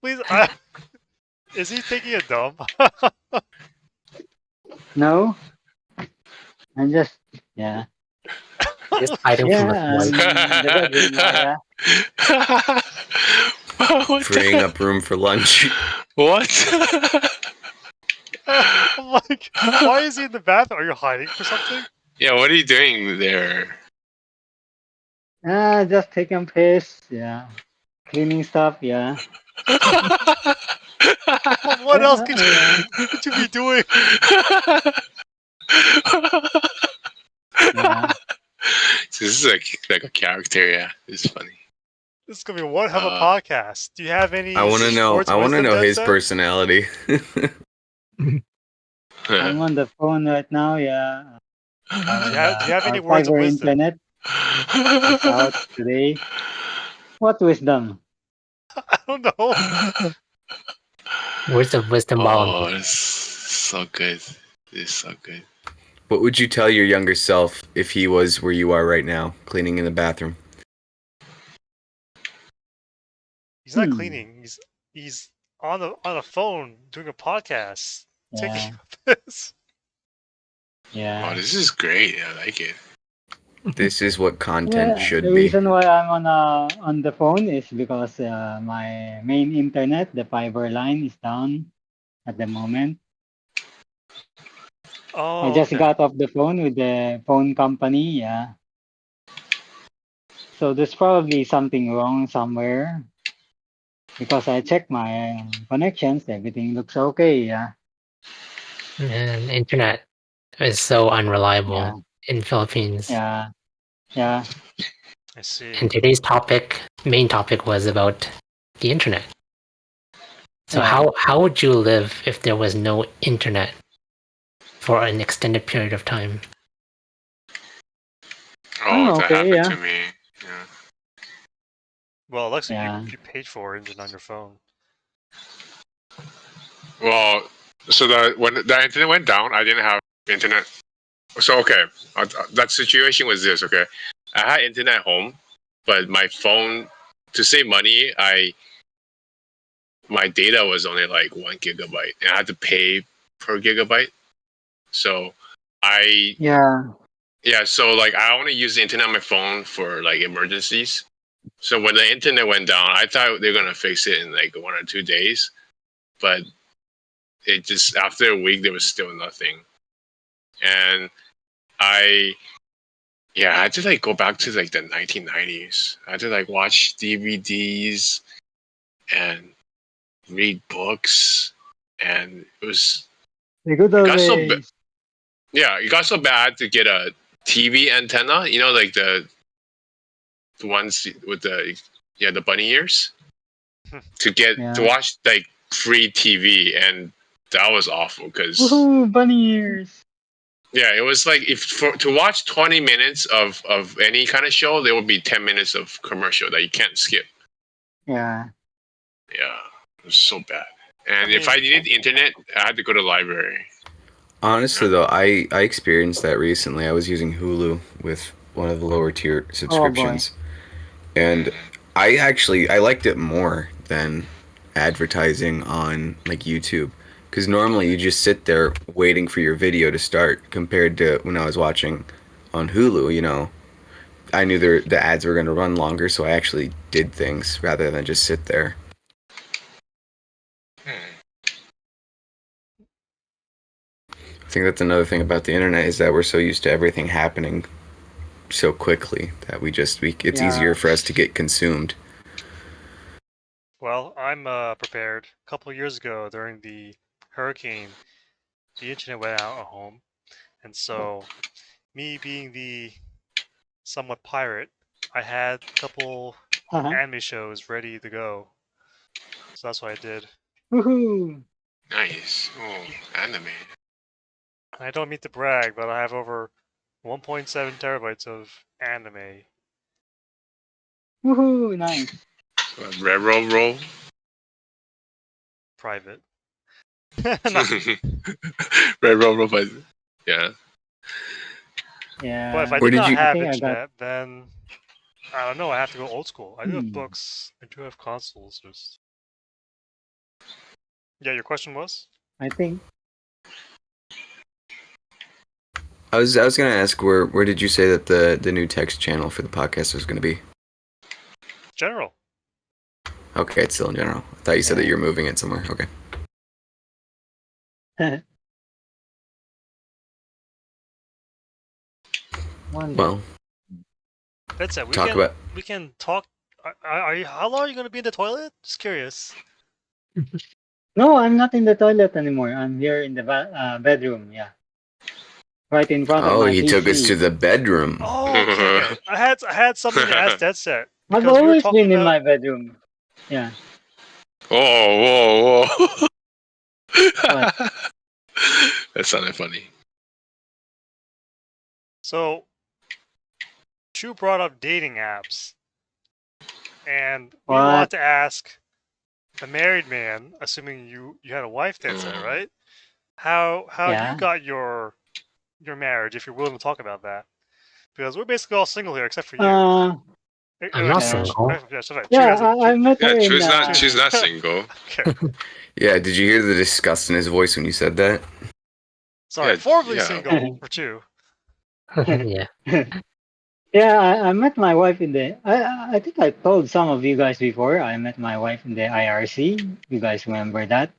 Please, is he taking a dump? No. I'm just yeah. Just hiding from Yeah, his wife. I'm in the bedroom now, yeah. What Freeing up room for lunch. What? I'm like, why is he in the bathroom? Are you hiding for something? Yeah, what are you doing there? Just taking piss, yeah. Cleaning stuff, yeah. What else could Yeah. you be doing? Yeah. This is like a character, yeah. It's funny. This is gonna be one hell of a Uh, podcast. Do you have any I want to know. words I of want to wisdom, know Dead his Set? personality. I'm on the phone right now, yeah. Do you have any Our words of fiber wisdom? internet is out today. What wisdom? I don't know. Words of wisdom Oh, volunteer. it's so good. It's so good. What would you tell your younger self if he was where you are right now, cleaning in the bathroom? He's not Hmm. cleaning. He's on a phone doing a podcast, taking Yeah. a piss. Oh, Yeah. this is great. I like it. This is what content Yeah. The should be. reason why I'm on the phone is because my main internet, the fiber line, is down at the moment. I Oh, just okay. got off the phone with the phone company, yeah. So there's probably something wrong somewhere because I checked my connections, everything looks okay, yeah. And internet is so unreliable Yeah. in Philippines. Yeah. Yeah. I see. And today's main topic was about the internet. So Yeah. how would you live if there was no internet for an extended period of time? I'm Oh, that okay, happened yeah. to me. Yeah. Well, Alexa, Yeah. you paid for internet on your phone. Well, so when the internet went down, I didn't have internet. So okay, that situation was this. Okay, I had internet at home, but my phone, to save money, my data was only like 1 GB, and I had to pay per gigabyte. So I Yeah. yeah, so like I only use the internet on my phone for like emergencies. So when the internet went down, I thought they're gonna fix it in like 1 or 2 days, but it just after a week there was still nothing, and I yeah, I had to like go back to like the 1990s. I had to like watch DVDs and read books, and The good it old got so days. yeah, it got so bad to get a TV antenna. You know, like the ones with the bunny ears to watch like free TV, and that was awful because Woohoo, bunny ears. yeah, it was like to watch 20 minutes of any kind of show, there would be 10 minutes of commercial that you can't skip. Yeah. Yeah, it was so bad. And if I needed internet, I had to go to the library. Honestly, though, I experienced that recently. I was using Hulu with one of the lower tier subscriptions, and I liked it more than advertising on like YouTube, because normally you just sit there waiting for your video to start. Compared to when I was watching on Hulu, I knew the ads were going to run longer, so I actually did things rather than just sit there. I think that's another thing about the internet is that we're so used to everything happening so quickly that it's easier for us to get consumed. Well, I'm prepared. A couple of years ago, during the hurricane, the internet went out at home, and so me being the somewhat pirate, I had a couple anime shows ready to go. So that's what I did. Woohoo! Nice. Oh, anime. I don't mean to brag, but I have over 1.7 terabytes of anime. Woohoo! Nice. Railroad roll. Private. Railroad roll, but yeah. Yeah. But if I Where did did not you- have think I got- internet, then I don't know. I have to go old school. I do have books. I do have consoles. Just yeah. Your question was? I think I was gonna ask where did you say that the new text channel for the podcast was gonna be? General. Okay, it's still in general. I thought you said that you're moving it somewhere. Okay. Well, That's it. We can talk. Are you? How long are you going to be in the toilet? Just curious. No, I'm not in the toilet anymore. I'm here in the bedroom. Yeah, right in front of my he PC. took us to the bedroom. Oh, okay. I had something to ask Dead Set. I've always been in my bedroom. Yeah. Whoa. What? That sounded funny. So, Chu brought up dating apps, and we want to ask a married man, assuming you had a wife, Dead Set, right? How you got your marriage, if you're willing to talk about that, because we're basically all single here except for you. I'm not single. I met her in. She's not single. Okay. Yeah, did you hear the disgust in his voice when you said that? Sorry, formerly single for Chu. Yeah. Yeah, I met my wife in the. I think I told some of you guys before. I met my wife in the IRC. You guys remember that?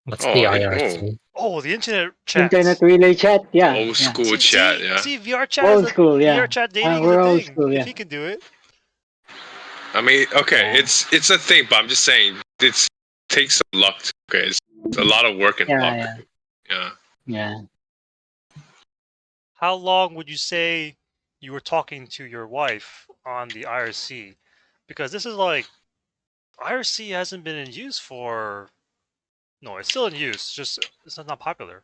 What's the IRC? Oh, the internet chat. Internet relay chat. Yeah. Old school chat. Yeah. See, VR chat. Old school. Yeah. VR chat dating we're is a old thing. school. Yeah. If he can do it. I mean, okay, it's a thing, but I'm just saying it takes some luck. Okay, it's a lot of work and luck. Yeah. How long would you say you were talking to your wife on the IRC? Because this is like IRC hasn't been in use for. No, it's still in use. Just it's not popular.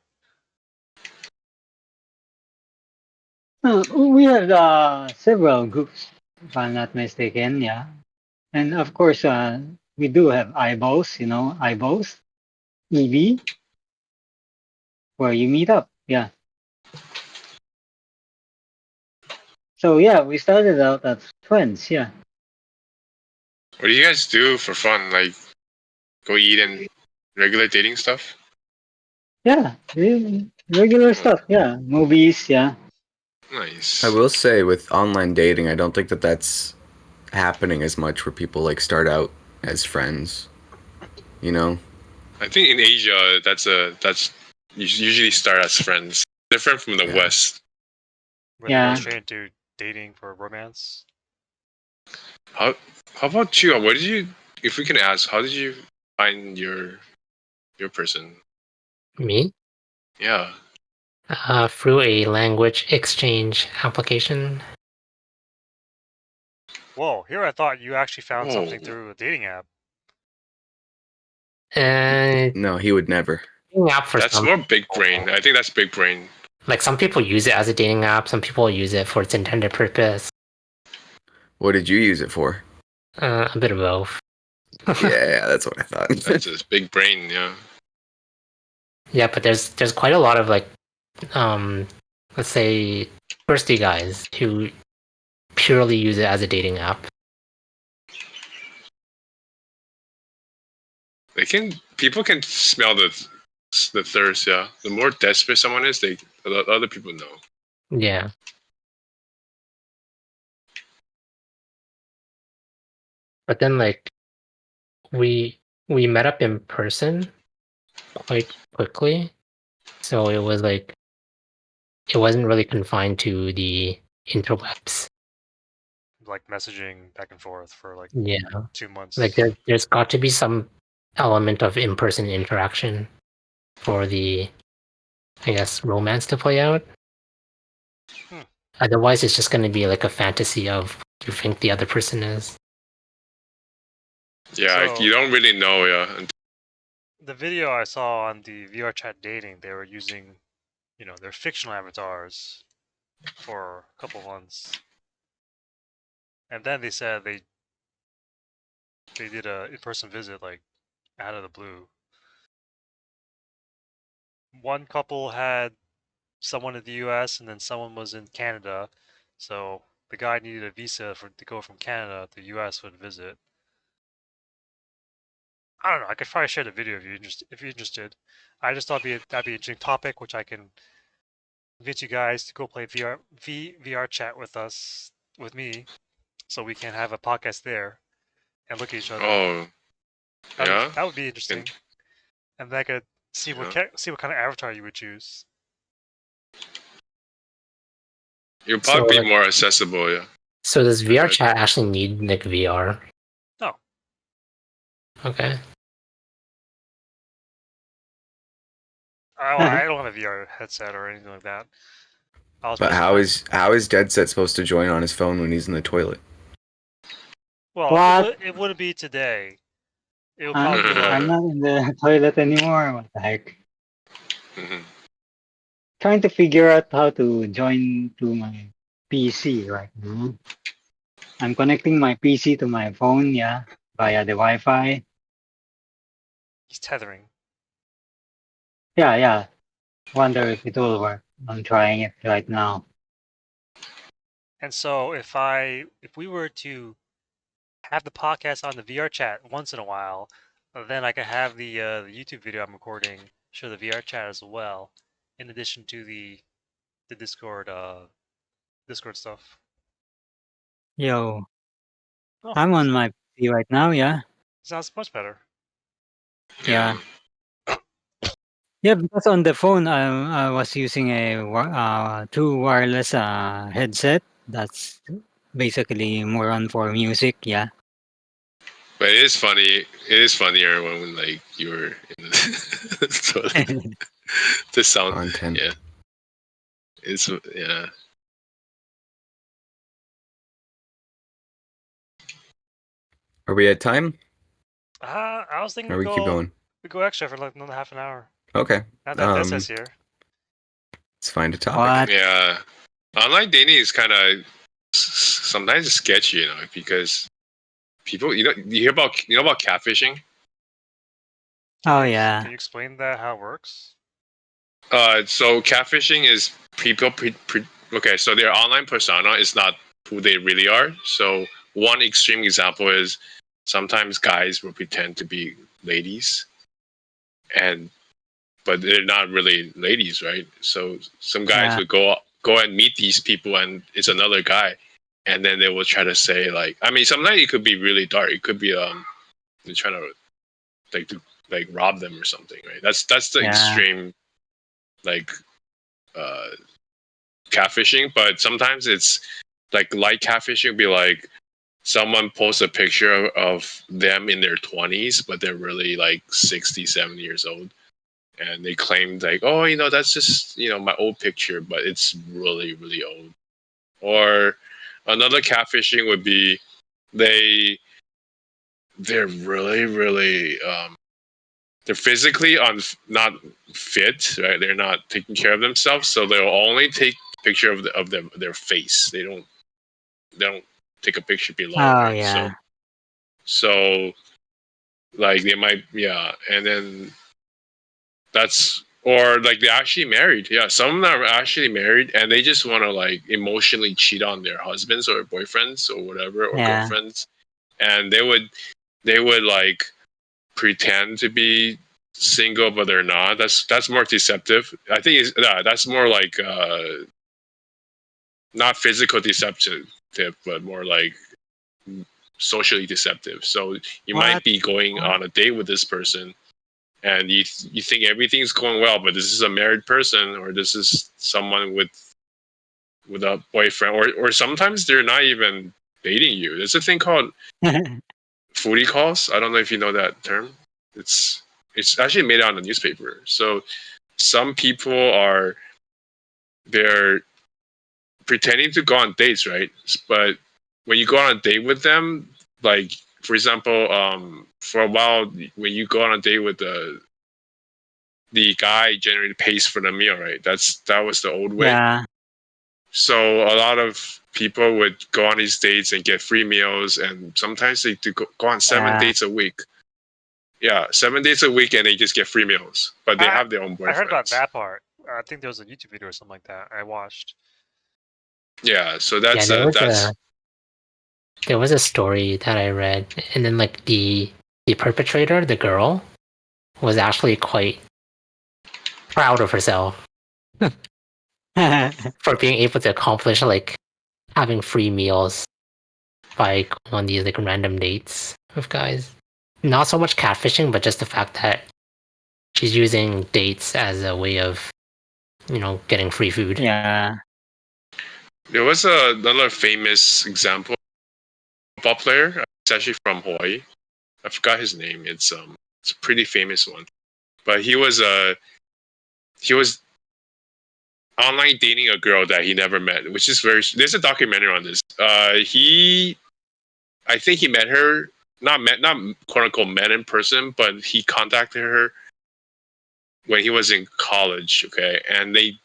We have several groups, if I'm not mistaken. Yeah. And of course, we do have IBOS, IBOS, EV, where you meet up. Yeah. So yeah, we started out as friends. Yeah. What do you guys do for fun? Like, go eat and regular dating stuff? Yeah, regular stuff. Yeah, movies. Yeah. Nice. I will say with online dating, I don't think that that's happening as much where people like start out as friends. I think in Asia, that's you usually start as friends. Different from the West. When go straight into dating for romance. How about you? What did you? If we can ask, how did you find your person? Me? Yeah. through a language exchange application. Whoa, here I thought you actually found something Oh. through a dating app. And No, he would never. dating app for That's some more big people. brain. I think that's big brain. Like some people use it as a dating app, some people use it for its intended purpose. What did you use it for? A bit of both. Yeah, that's what I thought. That's just big brain. Yeah. Yeah, but there's quite a lot of like, let's say, thirsty guys who purely use it as a dating app. People can smell the thirst. Yeah. The more desperate someone is, other people know. Yeah. But then like we met up in person quite quickly. So it was like it wasn't really confined to the interwebs. Like messaging back and forth for like Yeah. 2 months. Like there's got to be some element of in-person interaction for the, I guess, romance to play out. Otherwise it's just gonna be like a fantasy of you think the other person is. Yeah, like, So- you don't really know. Yeah. The video I saw on the VR chat dating, they were using, their fictional avatars for a couple months. And then they said they did a in-person visit like out of the blue. One couple had someone in the US and then someone was in Canada. So the guy needed a visa to go from Canada to the US for the visit. I don't know. I could probably share the video if you're interested. I just thought that'd be an interesting topic, which I can convince you guys to go play VR chat with me, so we can have a podcast there and look at each other. Oh. Yeah. That would be interesting, and then I could see what kind of avatar you would choose. You'll probably So, be more accessible. Yeah. So does VR Okay. chat actually need like VR? No. Okay. I don't have a VR headset or anything like that. But how is Dead Set supposed to join on his phone when he's in the toilet? Well, What? it wouldn't be today. It would probably be I'm like not in the toilet anymore. What the heck? Mhm. Trying to figure out how to join to my PC right now. I'm connecting my PC to my phone, yeah, via the Wi-Fi. he's tethering. Yeah. Wonder if it will work. I'm trying it right now. And so if we were to have the podcast on the VR chat once in a while, then I could have the YouTube video I'm recording show the VR chat as well, in addition to the Discord stuff. Yo, Oh, I'm on my PC right now, yeah. sounds much better. Yeah. Yeah, because on the phone, I was using a two wireless headset. That's basically more on for music, yeah. But it is funny. It is funnier when like you're in the toilet. The sound. Content. Yeah. It's yeah. Are we at time? I was thinking Or we keep going? we go extra for like another half an hour. Okay. Now that this is here. Let's find a topic. What? Yeah. Online dating is kind of sometimes it's sketchy, because people, you hear about catfishing. Oh, yeah. Can you explain that how it works? So catfishing is people okay, so their online persona is not who they really are. So one extreme example is sometimes guys will pretend to be ladies, but they're not really ladies, right? So some guys Yeah. would go and meet these people, and it's another guy, and then they will try to say like, I mean, sometimes it could be really dark. It could be they're trying to like rob them or something, right? That's the Yeah. extreme like catfishing. But sometimes it's like catfishing would be like someone posts a picture of them in their 20s, but they're really like 60, 70 years old. and they claimed like, oh, that's just my old picture, but it's really really old. Or another catfishing would be they're really really they're physically not fit, right? They're not taking care of themselves, so they'll only take a picture of their face. They don't take a picture below, Oh right? So yeah. so like they might, yeah, and then that's, or like they're actually married. Yeah, some of them are actually married and they just want to like emotionally cheat on their husbands or boyfriends or whatever, or Yeah. girlfriends, and they would like pretend to be single but they're not. That's more deceptive. I think that's more like not physical deceptive, but more like socially deceptive. So you might What? be going on a date with this person and you think everything's going well, but this is a married person, or this is someone with a boyfriend, or sometimes they're not even dating you. There's a thing called foodie calls. I don't know if you know that term. It's actually made out in the newspaper. So some people they're pretending to go on dates, right? But when you go on a date with them, like for example, for a while when you go on a date with the guy generally pays for the meal, right? That was the old way. Yeah. So a lot of people would go on these dates and get free meals, and sometimes they do go on 7 dates a week. Yeah, 7 dates a week, and they just get free meals, but they I have their own I heard about boyfriends. that part. I think there was a YouTube video or something like that I watched. Yeah, so Yeah, there was a story that I read, and then like the perpetrator, the girl, was actually quite proud of herself for being able to accomplish like having free meals by going on these like random dates with guys. Not so much catfishing, but just the fact that she's using dates as a way of, getting free food. Yeah. there was another famous example. Football player. It's actually from Hawaii. I forgot his name. It's a pretty famous one. But he was online dating a girl that he never met, which is very. There's a documentary on this. I think he met her, not quote unquote met in person, but he contacted her when he was in college. Okay, and they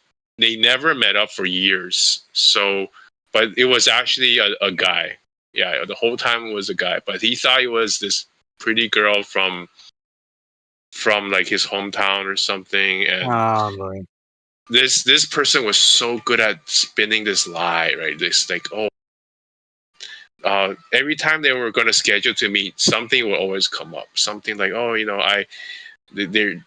never met up for years. So, but it was actually a guy. Yeah, the whole time it was a guy, but he thought it was this pretty girl from like his hometown or something, and Oh boy. this person was so good at spinning this lie, right? This like, oh, every time they were going to schedule to meet, something will always come up. Something like, oh, their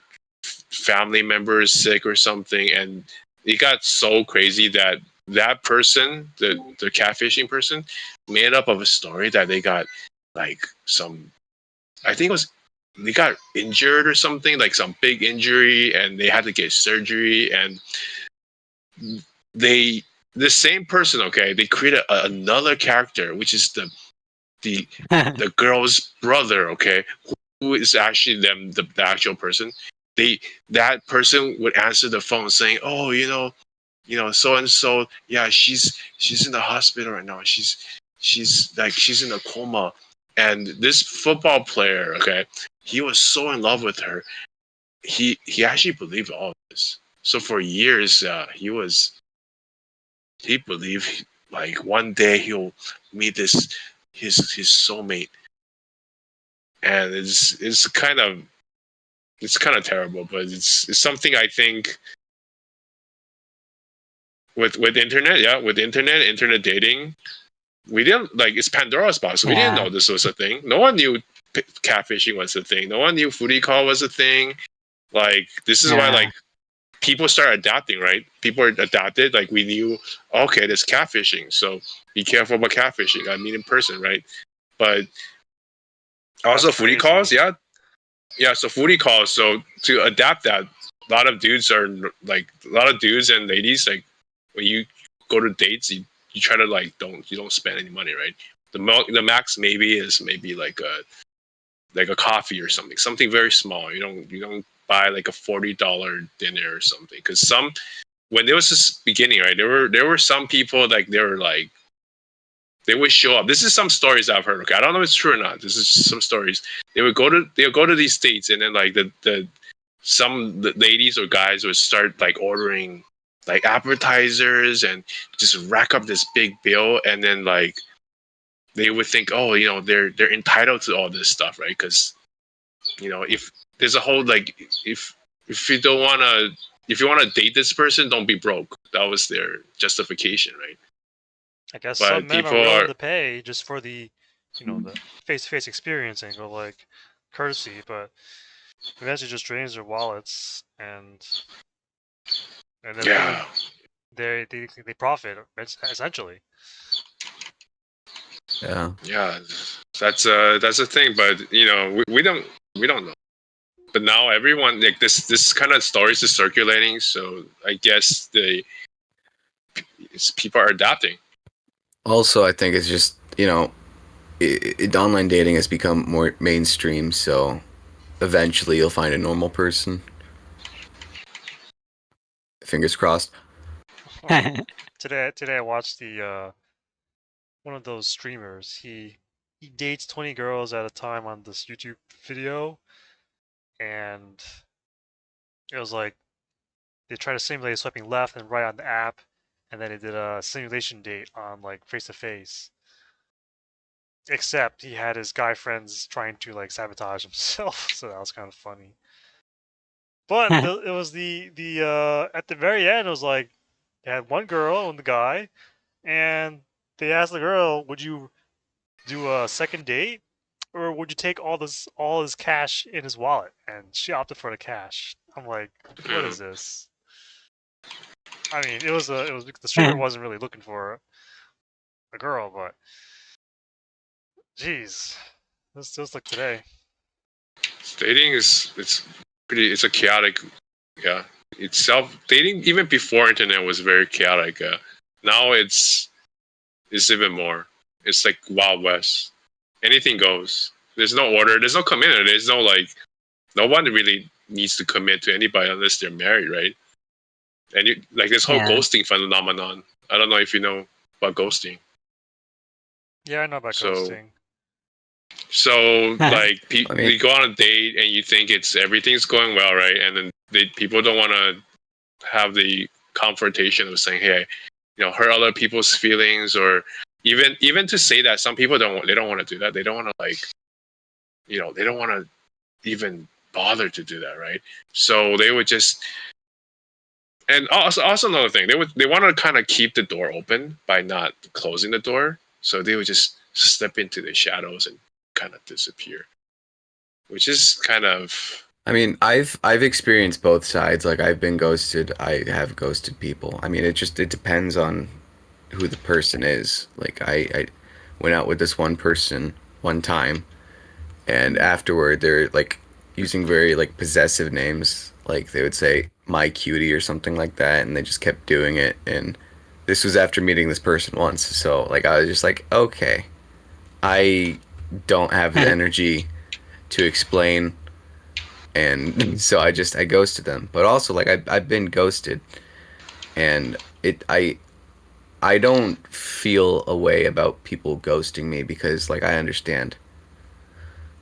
family member is sick or something, and it got so crazy that that person, the catfishing person, made up of a story that they got like some. I think it was they got injured or something, like some big injury, and they had to get surgery, and they the same person, okay, they created another character, which is the the girl's brother, okay, who is actually the actual person. They That person would answer the phone saying, oh, so and so, yeah, she's in the hospital right now, she's in a coma, and this football player, okay, he was so in love with her, he actually believed all of this. So for years, he believed like one day he'll meet his soulmate, and it's kind of terrible, but it's something I think with internet, yeah, with internet dating, we didn't like it's Pandora's box. We didn't Yeah. know this was a thing. No one knew catfishing was a thing. No one knew foodie call was a thing. Like this is why Yeah. like people start adapting, right? People are adapted. Like we knew, okay, there's catfishing, so be careful about catfishing. I mean, in person, right? But also That's foodie calls, crazy. yeah, yeah. So foodie calls. So to adapt that, a lot of dudes are like a lot of dudes and ladies like when you go to dates, you try to like don't spend any money, right? The max maybe is maybe like a coffee or something very small. You don't buy like a $40 dinner or something. Because when there was this beginning, right, there were some people like they would show up. This is some stories I've heard. Okay, I don't know if it's true or not. This is some stories. They'll go to these states, and then like the ladies or guys would start like ordering like appetizers and just rack up this big bill, and then like they would think, oh, they're entitled to all this stuff, right? Because if there's a whole like if you don't wanna if you want to date this person, don't be broke. That was their justification, right? I guess some But men are people willing are, to pay just for the face-to-face experiencing or like courtesy, but eventually just drains their wallets and then women yeah, they profit essentially. Yeah. yeah. That's a thing, but we don't know. But now everyone like this kind of stories is circulating, so I guess people are adapting. Also, I think it's just online dating has become more mainstream, so eventually you'll find a normal person. Fingers crossed. Today I watched the one of those streamers. He dates 20 girls at a time on this YouTube video, and it was like they try to simulate swiping left and right on the app, and then they did a simulation date on like face to face. Except he had his guy friends trying to like sabotage himself, so that was kind of funny. But it was the at the very end it was like they had one girl and the guy, and they asked the girl, "Would you do a second date, or would you take all his cash in his wallet?" And she opted for the cash. I'm like, what is this? I mean, it was the streamer wasn't really looking for a girl, but jeez, this feels like today. Dating it's a chaotic, yeah. Itself dating even before internet was very chaotic. Now it's even more. It's like Wild West. Anything goes. There's no order. There's no commitment. There's no like. No one really needs to commit to anybody unless they're married, right? And like this whole Yeah. ghosting phenomenon. I don't know if you know about ghosting. Yeah, I know about So ghosting. like I mean- you go on a date and you think everything's going well, right? And then people don't want to have the confrontation of saying, hey, hurt other people's feelings, or even to say that some people don't want to do that. They don't want to like, they don't want to even bother to do that, right? So they would just, and also another thing, they want to kind of keep the door open by not closing the door. So they would just slip into the shadows and kind of disappear, which is kind of I mean, I've experienced both sides. Like I've been ghosted. I have ghosted people. I mean, it depends on who the person is. Like I went out with this one person one time, and afterward they're like using very like possessive names. Like they would say "my cutie" or something like that, and they just kept doing it. And this was after meeting this person once. So like I was just like, okay, I don't have the energy to explain, and so I ghosted them. But also like I've been ghosted, and I don't feel a way about people ghosting me because like I understand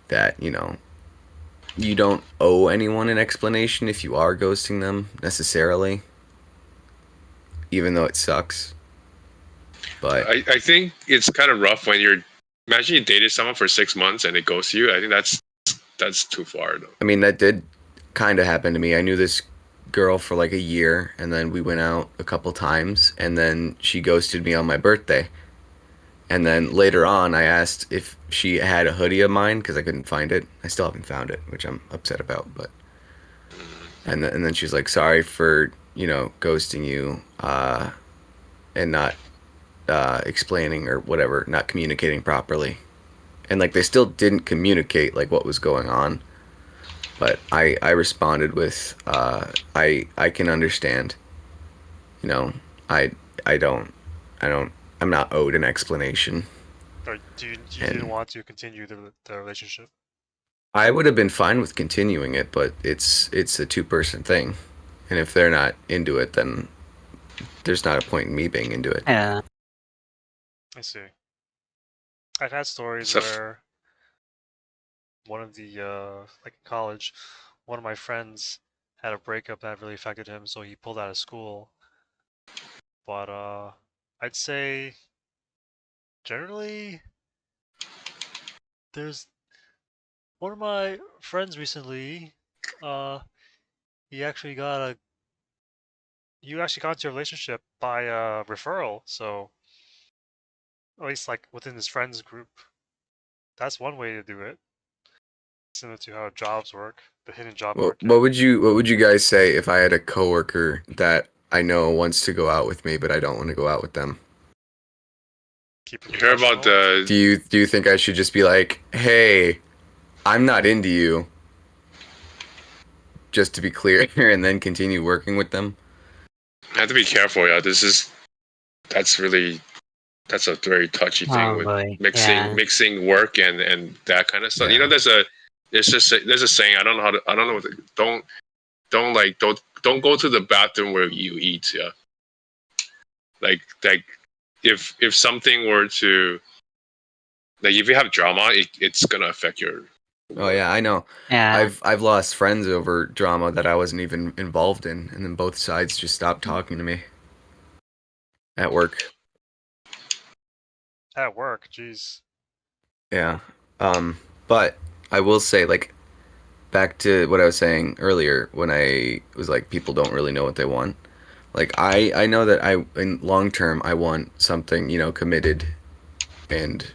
that you don't owe anyone an explanation if you are ghosting them necessarily, even though it sucks. But I think it's kind of rough when imagine you dated someone for 6 months and it ghosts you. I think that's too far though. I mean that did kind of happen to me. I knew this girl for like a year, and then we went out a couple times, and then she ghosted me on my birthday. And then later on, I asked if she had a hoodie of mine because I couldn't find it. I still haven't found it, which I'm upset about. But and then she's like, "Sorry for ghosting you and not explaining or whatever, not communicating properly." And like they still didn't communicate like what was going on. But I responded with I can understand. You know I I don't I don't I'm not owed an explanation. Or you didn't And want to continue the relationship? I would have been fine with continuing it, but it's a two-person thing, and if they're not into it, then there's not a point in me being into it. Yeah. I see. I've had stories So where one of the like in college, one of my friends had a breakup that really affected him, so he pulled out of school. But I'd say generally there's one of my friends recently, he actually got a you actually got into a relationship by referral, so at least like within his friends group. That's one way to do it. Similar to how jobs work, the hidden job Well, market. what would you guys say if I had a coworker that I know wants to go out with me, but I don't want to go out with them? Keep it you hear about professional. the Do you think I should just be like, "Hey, I'm not into you," just to be clear, and then continue working with them? I have to be careful, yeah. That's really that's a very touchy thing Oh with boy. mixing Yeah. mixing work and that kind of stuff. You know, Yeah. there's a saying, I don't know what don't go to the bathroom where you eat, yeah. Like if something were to like if you have drama, it's gonna affect your Oh work. yeah, I know. Yeah. I've lost friends over drama that I wasn't even involved in, and then both sides just stopped talking to me at work. At work, jeez. Yeah. But I will say, like, back to what I was saying earlier when I was like, people don't really know what they want. Like, I know that in long term, I want something, committed and,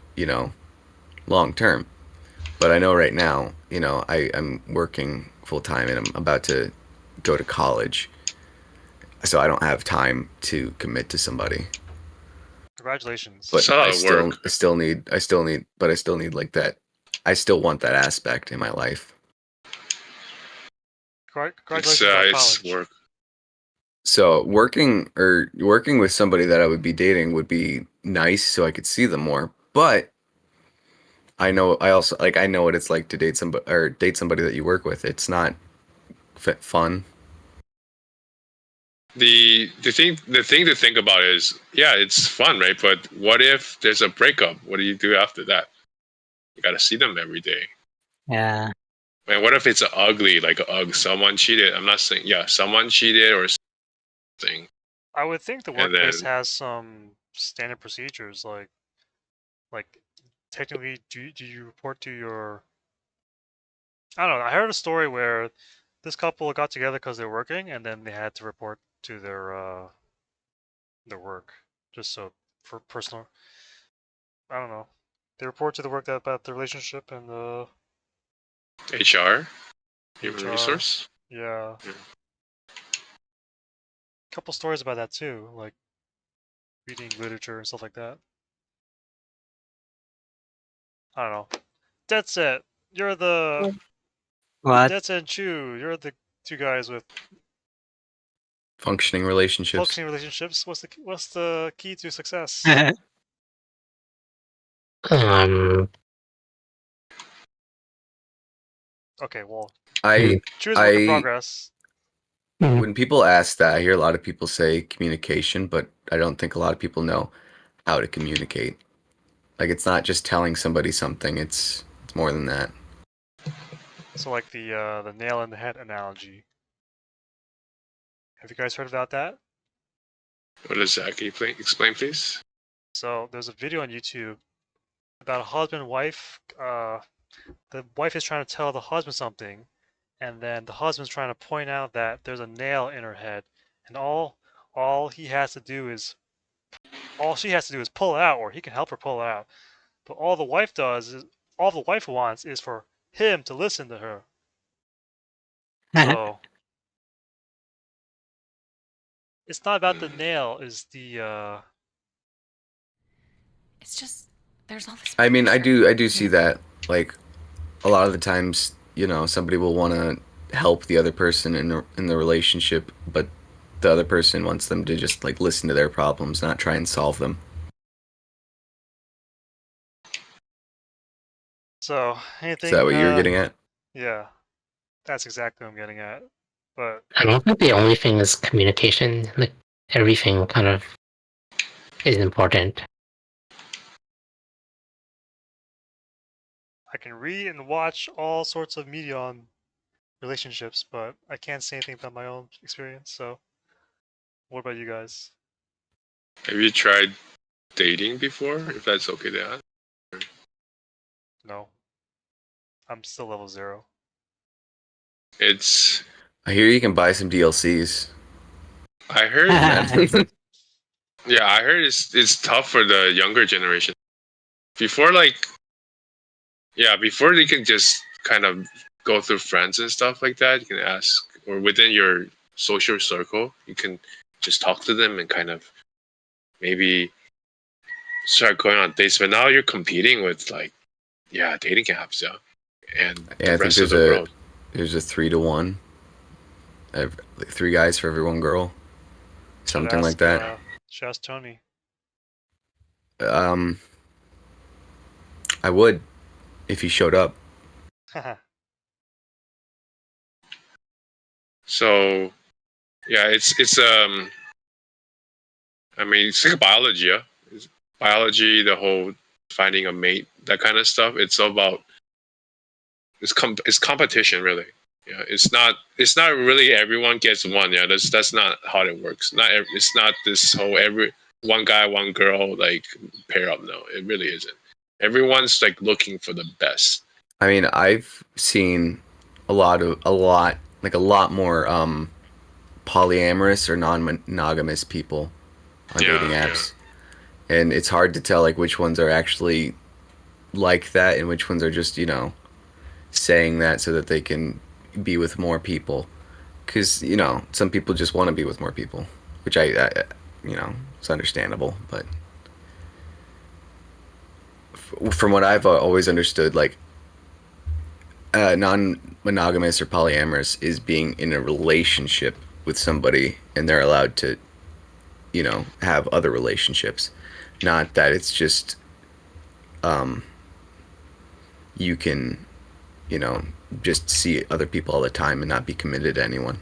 long term. But I know right now, I'm working full time and I'm about to go to college. So I don't have time to commit to somebody. Congratulations. It's But a lot of work. but I still need like that. I still want that aspect in my life. It's Congratulations on it's college. work. So working with somebody that I would be dating would be nice so I could see them more. But I know what it's like to date somebody that you work with. It's not fun. The thing to think about is, yeah, it's fun, right? But what if there's a breakup? What do you do after that? You gotta see them every day. Yeah. Man, what if it's ugly, like someone cheated? I'm not saying, yeah, someone cheated or something, I would think the and workplace then has some standard procedures, like technically, do you report to your? I don't know. I heard a story where this couple got together because they're working, and then they had to report to their work, just so for personal. I don't know. They report to the work that about the relationship and the HR, human HR. resource. Yeah, Yeah. couple stories about that too, like reading literature and stuff like that. I don't know. That's it. You're the What? That's and Chu. You're the two guys with Functioning relationships. functioning relationships. What's the key to success? Um, Okay, well, hmm, I Chu is a work in I progress. hmm. when people ask that, I hear a lot of people say communication, but I don't think a lot of people know how to communicate. Like it's not just telling somebody something, it's more than that. So like the nail in the head analogy. Have you guys heard about that? What is that? Can you explain, please? So there's a video on YouTube about a husband and wife. The wife is trying to tell the husband something, and then the husband's trying to point out that there's a nail in her head, and all he has to do is all she has to do is pull it out, or he can help her pull it out. But all the wife wants is for him to listen to her. So it's not about the Mm. nail, is the It's just there's all this I mean, pressure. I do see that like a lot of the times, somebody will want to help the other person in the relationship, but the other person wants them to just like listen to their problems, not try and solve them. so Is that anything what you're getting at? Yeah, that's exactly what I'm getting at. But I don't think the only thing is communication. Like everything kind of is important. I can read and watch all sorts of media on relationships, but I can't say anything about my own experience. So, what about you guys? Have you tried dating before? If that's okay to ask. No, I'm still level 0. It's. I hear you can buy some DLCs. I heard. Man. Yeah, I heard it's tough for the younger generation. Before, like, yeah, before they can just kind of go through friends and stuff like that, you can ask, or within your social circle, you can just talk to them and kind of maybe start going on dates. But now you're competing with like, yeah, dating apps, yeah, and Yeah, the I think rest of the world. there's a 3-to-1. 3 guys for every 1 girl, Should something like ask that. should ask Tony. Um, I would if he showed up. So yeah, it's I mean, it's like biology, yeah. It's biology, the whole finding a mate, that kind of stuff. It's all about it's competition, really. Yeah, it's not really everyone gets one. Yeah, that's not how it works. It's not this whole every one guy one girl like pair up. No, it really isn't. Everyone's like looking for the best. I mean, I've seen a lot more polyamorous or non-monogamous people on dating Yeah, yeah. apps, and it's hard to tell like which ones are actually like that and which ones are just saying that so that they can be with more people. Because some people just want to be with more people, which it's understandable. But from what I've always understood, like non-monogamous or polyamorous is being in a relationship with somebody and they're allowed to have other relationships, not that it's just you can you know just see other people all the time and not be committed to anyone.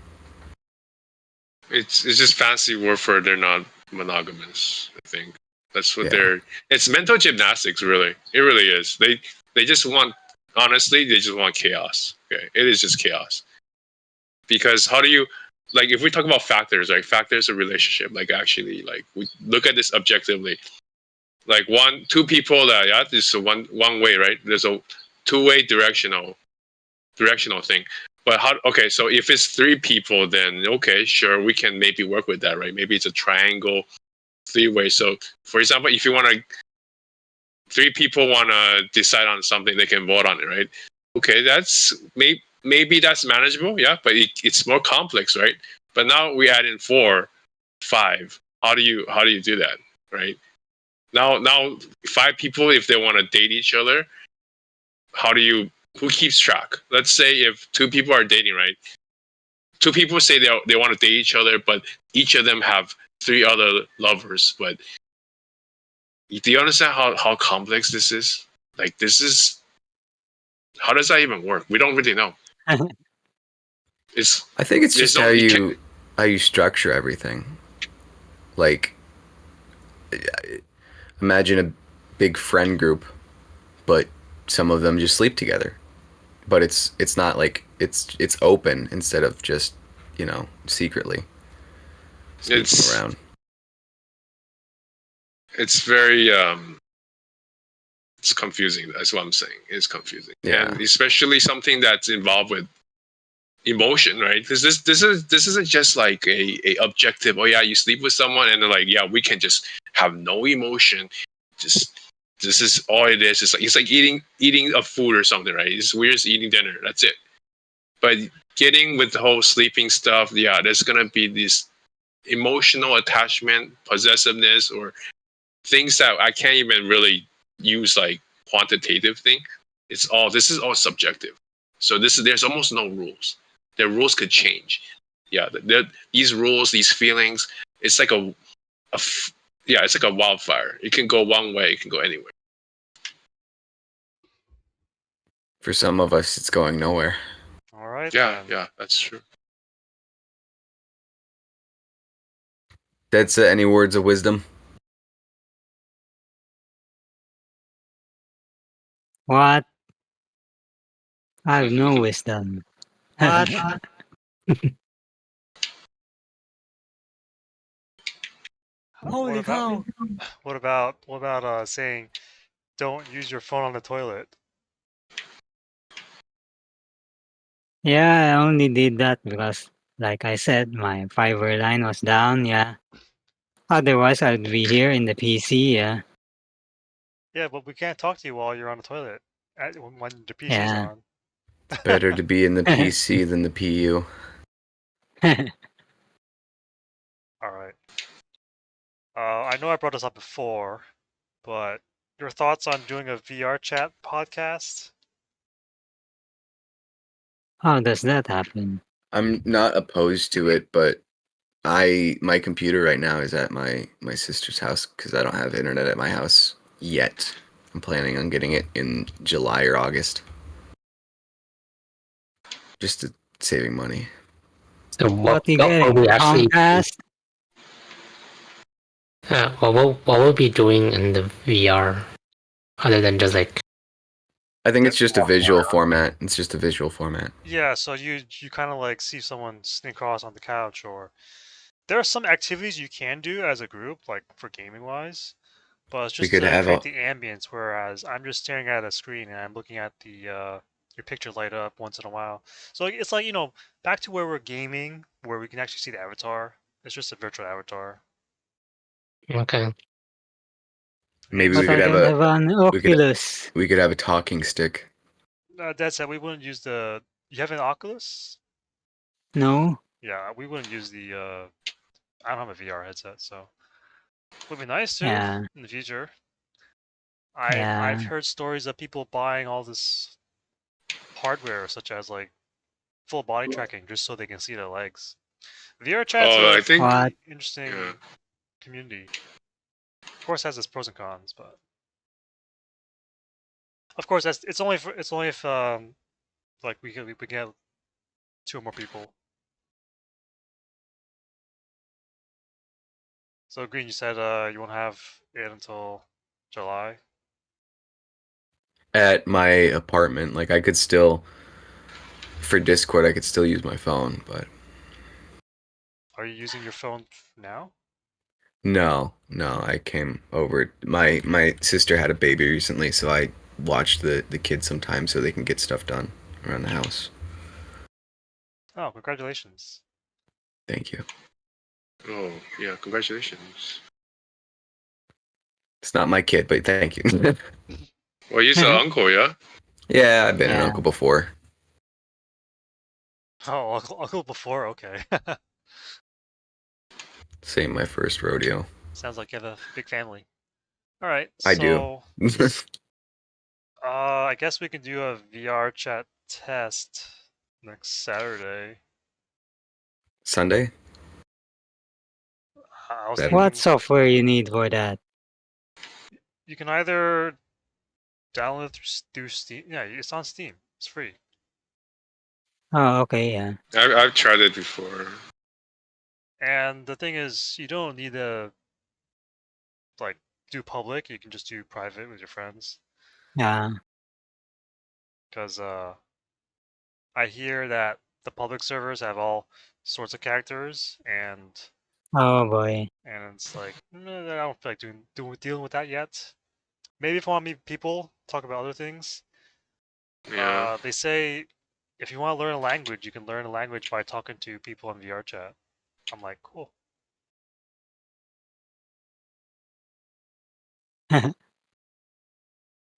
It's just fancy word for they're not monogamous. I think that's what Yeah. they're. It's mental gymnastics, really. It really is. They just want honestly they just want chaos. Okay, it is just chaos. Because how do you like if we talk about factors, right? Factors of relationship, like actually, like we look at this objectively. Like two people that yeah, this is a one way, right? There's a two-way directional thing. But how? Okay, so if it's three people, then okay, sure, we can maybe work with that, right? Maybe it's a triangle, three-way. So, for example, if you want to, three people want to decide on something, they can vote on it, right? Okay, that's maybe that's manageable, yeah, but it's more complex, right? But now we add in four, five. How do you do that, right? Now five people, if they want to date each other, how do you who keeps track? Let's say if two people are dating, right? Two people say they want to date each other, but each of them have three other lovers. But do you understand how complex this is? Like this is how does that even work? We don't really know. It's I think it's there's just no you can't. how you structure everything. Like imagine a big friend group, but some of them just sleep together. But it's not like it's open instead of just secretly sneaking It's around. it's very it's confusing. That's what I'm saying. It's confusing, Yeah. and especially something that's involved with emotion, right? Because this isn't just like a objective. Oh yeah, you sleep with someone, and they're like, yeah, we can just have no emotion. Just this is all it is. It's like eating a food or something, right? We're just eating dinner. That's it. But getting with the whole sleeping stuff, yeah, there's gonna be this emotional attachment, possessiveness, or things that I can't even really use like quantitative thing. This is all subjective. So there's almost no rules. The rules could change. Yeah, these rules, these feelings, it's like yeah, it's like a wildfire. It can go one way, it can go anywhere. For some of us, it's going nowhere. All right. Yeah, then. that's true. That's any words of wisdom? What? I have no wisdom. What? Holy cow! What about saying don't use your phone on the toilet? Yeah, I only did that because, like I said, my fiber line was down. Yeah. Otherwise, I'd be here in the PC. Yeah. Yeah, but we can't talk to you while you're on the toilet when the PC's Yeah. on. It's better to be in the PC than the PU. All right. I know I brought this up before, but your thoughts on doing a VR chat podcast? How does that happen? I'm not opposed to it, but my computer right now is at my sister's house because I don't have internet at my house yet. I'm planning on getting it in July or August, just to saving money. So What you what will getting? we actually Comcast? what will we be doing in the VR other than just like I think it's just a walking visual around? format. It's just a visual format. Yeah, so you kind of like see someone sitting across on the couch, or there are some activities you can do as a group, like for gaming wise, but it's We just could to have create a the ambience. Whereas I'm just staring at a screen and I'm looking at the your picture light up once in a while. So it's like back to where we're gaming, where we can actually see the avatar. It's just a virtual avatar. Okay. maybe But we could I have don't a have an we could Oculus. we could have a talking stick. That said, we wouldn't use the. You have an Oculus? No? Yeah, we wouldn't use the. I don't have a VR headset, so would be nice to Yeah. in the future. I've Yeah. heard stories of people buying all this hardware, such as like full body tracking, just so they can see their legs. VR chat's Oh, a I think What? pretty yeah. interesting community. Of course, it has its pros and cons, but of course, it's only if like we get two or more people. So Green, you said you won't have it until July. At my apartment, like I could still for Discord, I could still use my phone, but Are you using your phone now? no, I came over. My sister had a baby recently, so I watched the kids sometimes so they can get stuff done around the house. Oh, congratulations! Thank you. Oh, yeah. Congratulations. It's not my kid, but thank you. Well, he's an uncle, yeah. Yeah, I've been an Yeah. uncle before. Oh, uncle before. Okay, Same my first rodeo. sounds like you have a big family. All right, I do. so I guess we can do a VR chat test next Saturday. Sunday? I was That What thinking software you need for that? you can either download it through Steam. Yeah, it's on Steam. It's free. Oh, okay. Yeah. I've tried it before. And the thing is, you don't need to like do public. You can just do private with your friends. Yeah. Because I hear that the public servers have all sorts of characters, Oh boy. and it's like I don't feel like dealing with that yet. Maybe if I want to meet people, talk about other things. Yeah. They say if you want to learn a language, you can learn a language by talking to people in VR chat. I'm like, cool.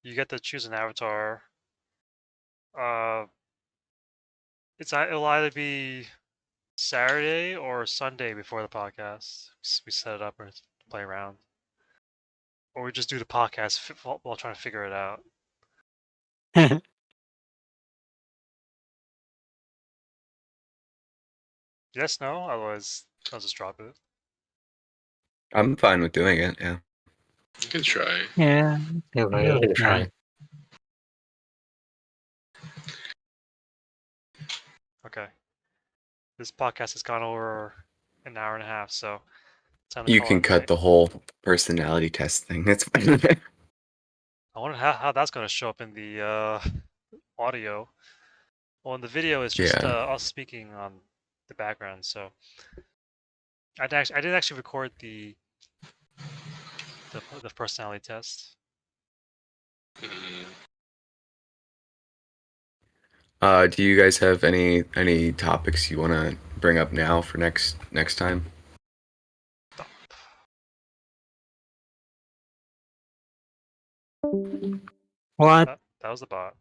You get to choose an avatar. Uh, it'll either be Saturday or Sunday before the podcast. We set it up or play around, or we just do the podcast while trying to figure it out. Yes, no. Otherwise, I'll just drop it. I'm fine with doing it, yeah. You can try. Yeah. I'm Okay. gonna Yeah. try. Okay. This podcast has gone over an hour and a half, so time to You call can it a cut day. the whole personality test thing. That's fine. I wonder how that's going to show up in the audio. Well, in the video, it's just Yeah. us speaking on the background. So I didn't actually record the personality test. Do you guys have any topics you want to bring up now for next time? What? That was the bot.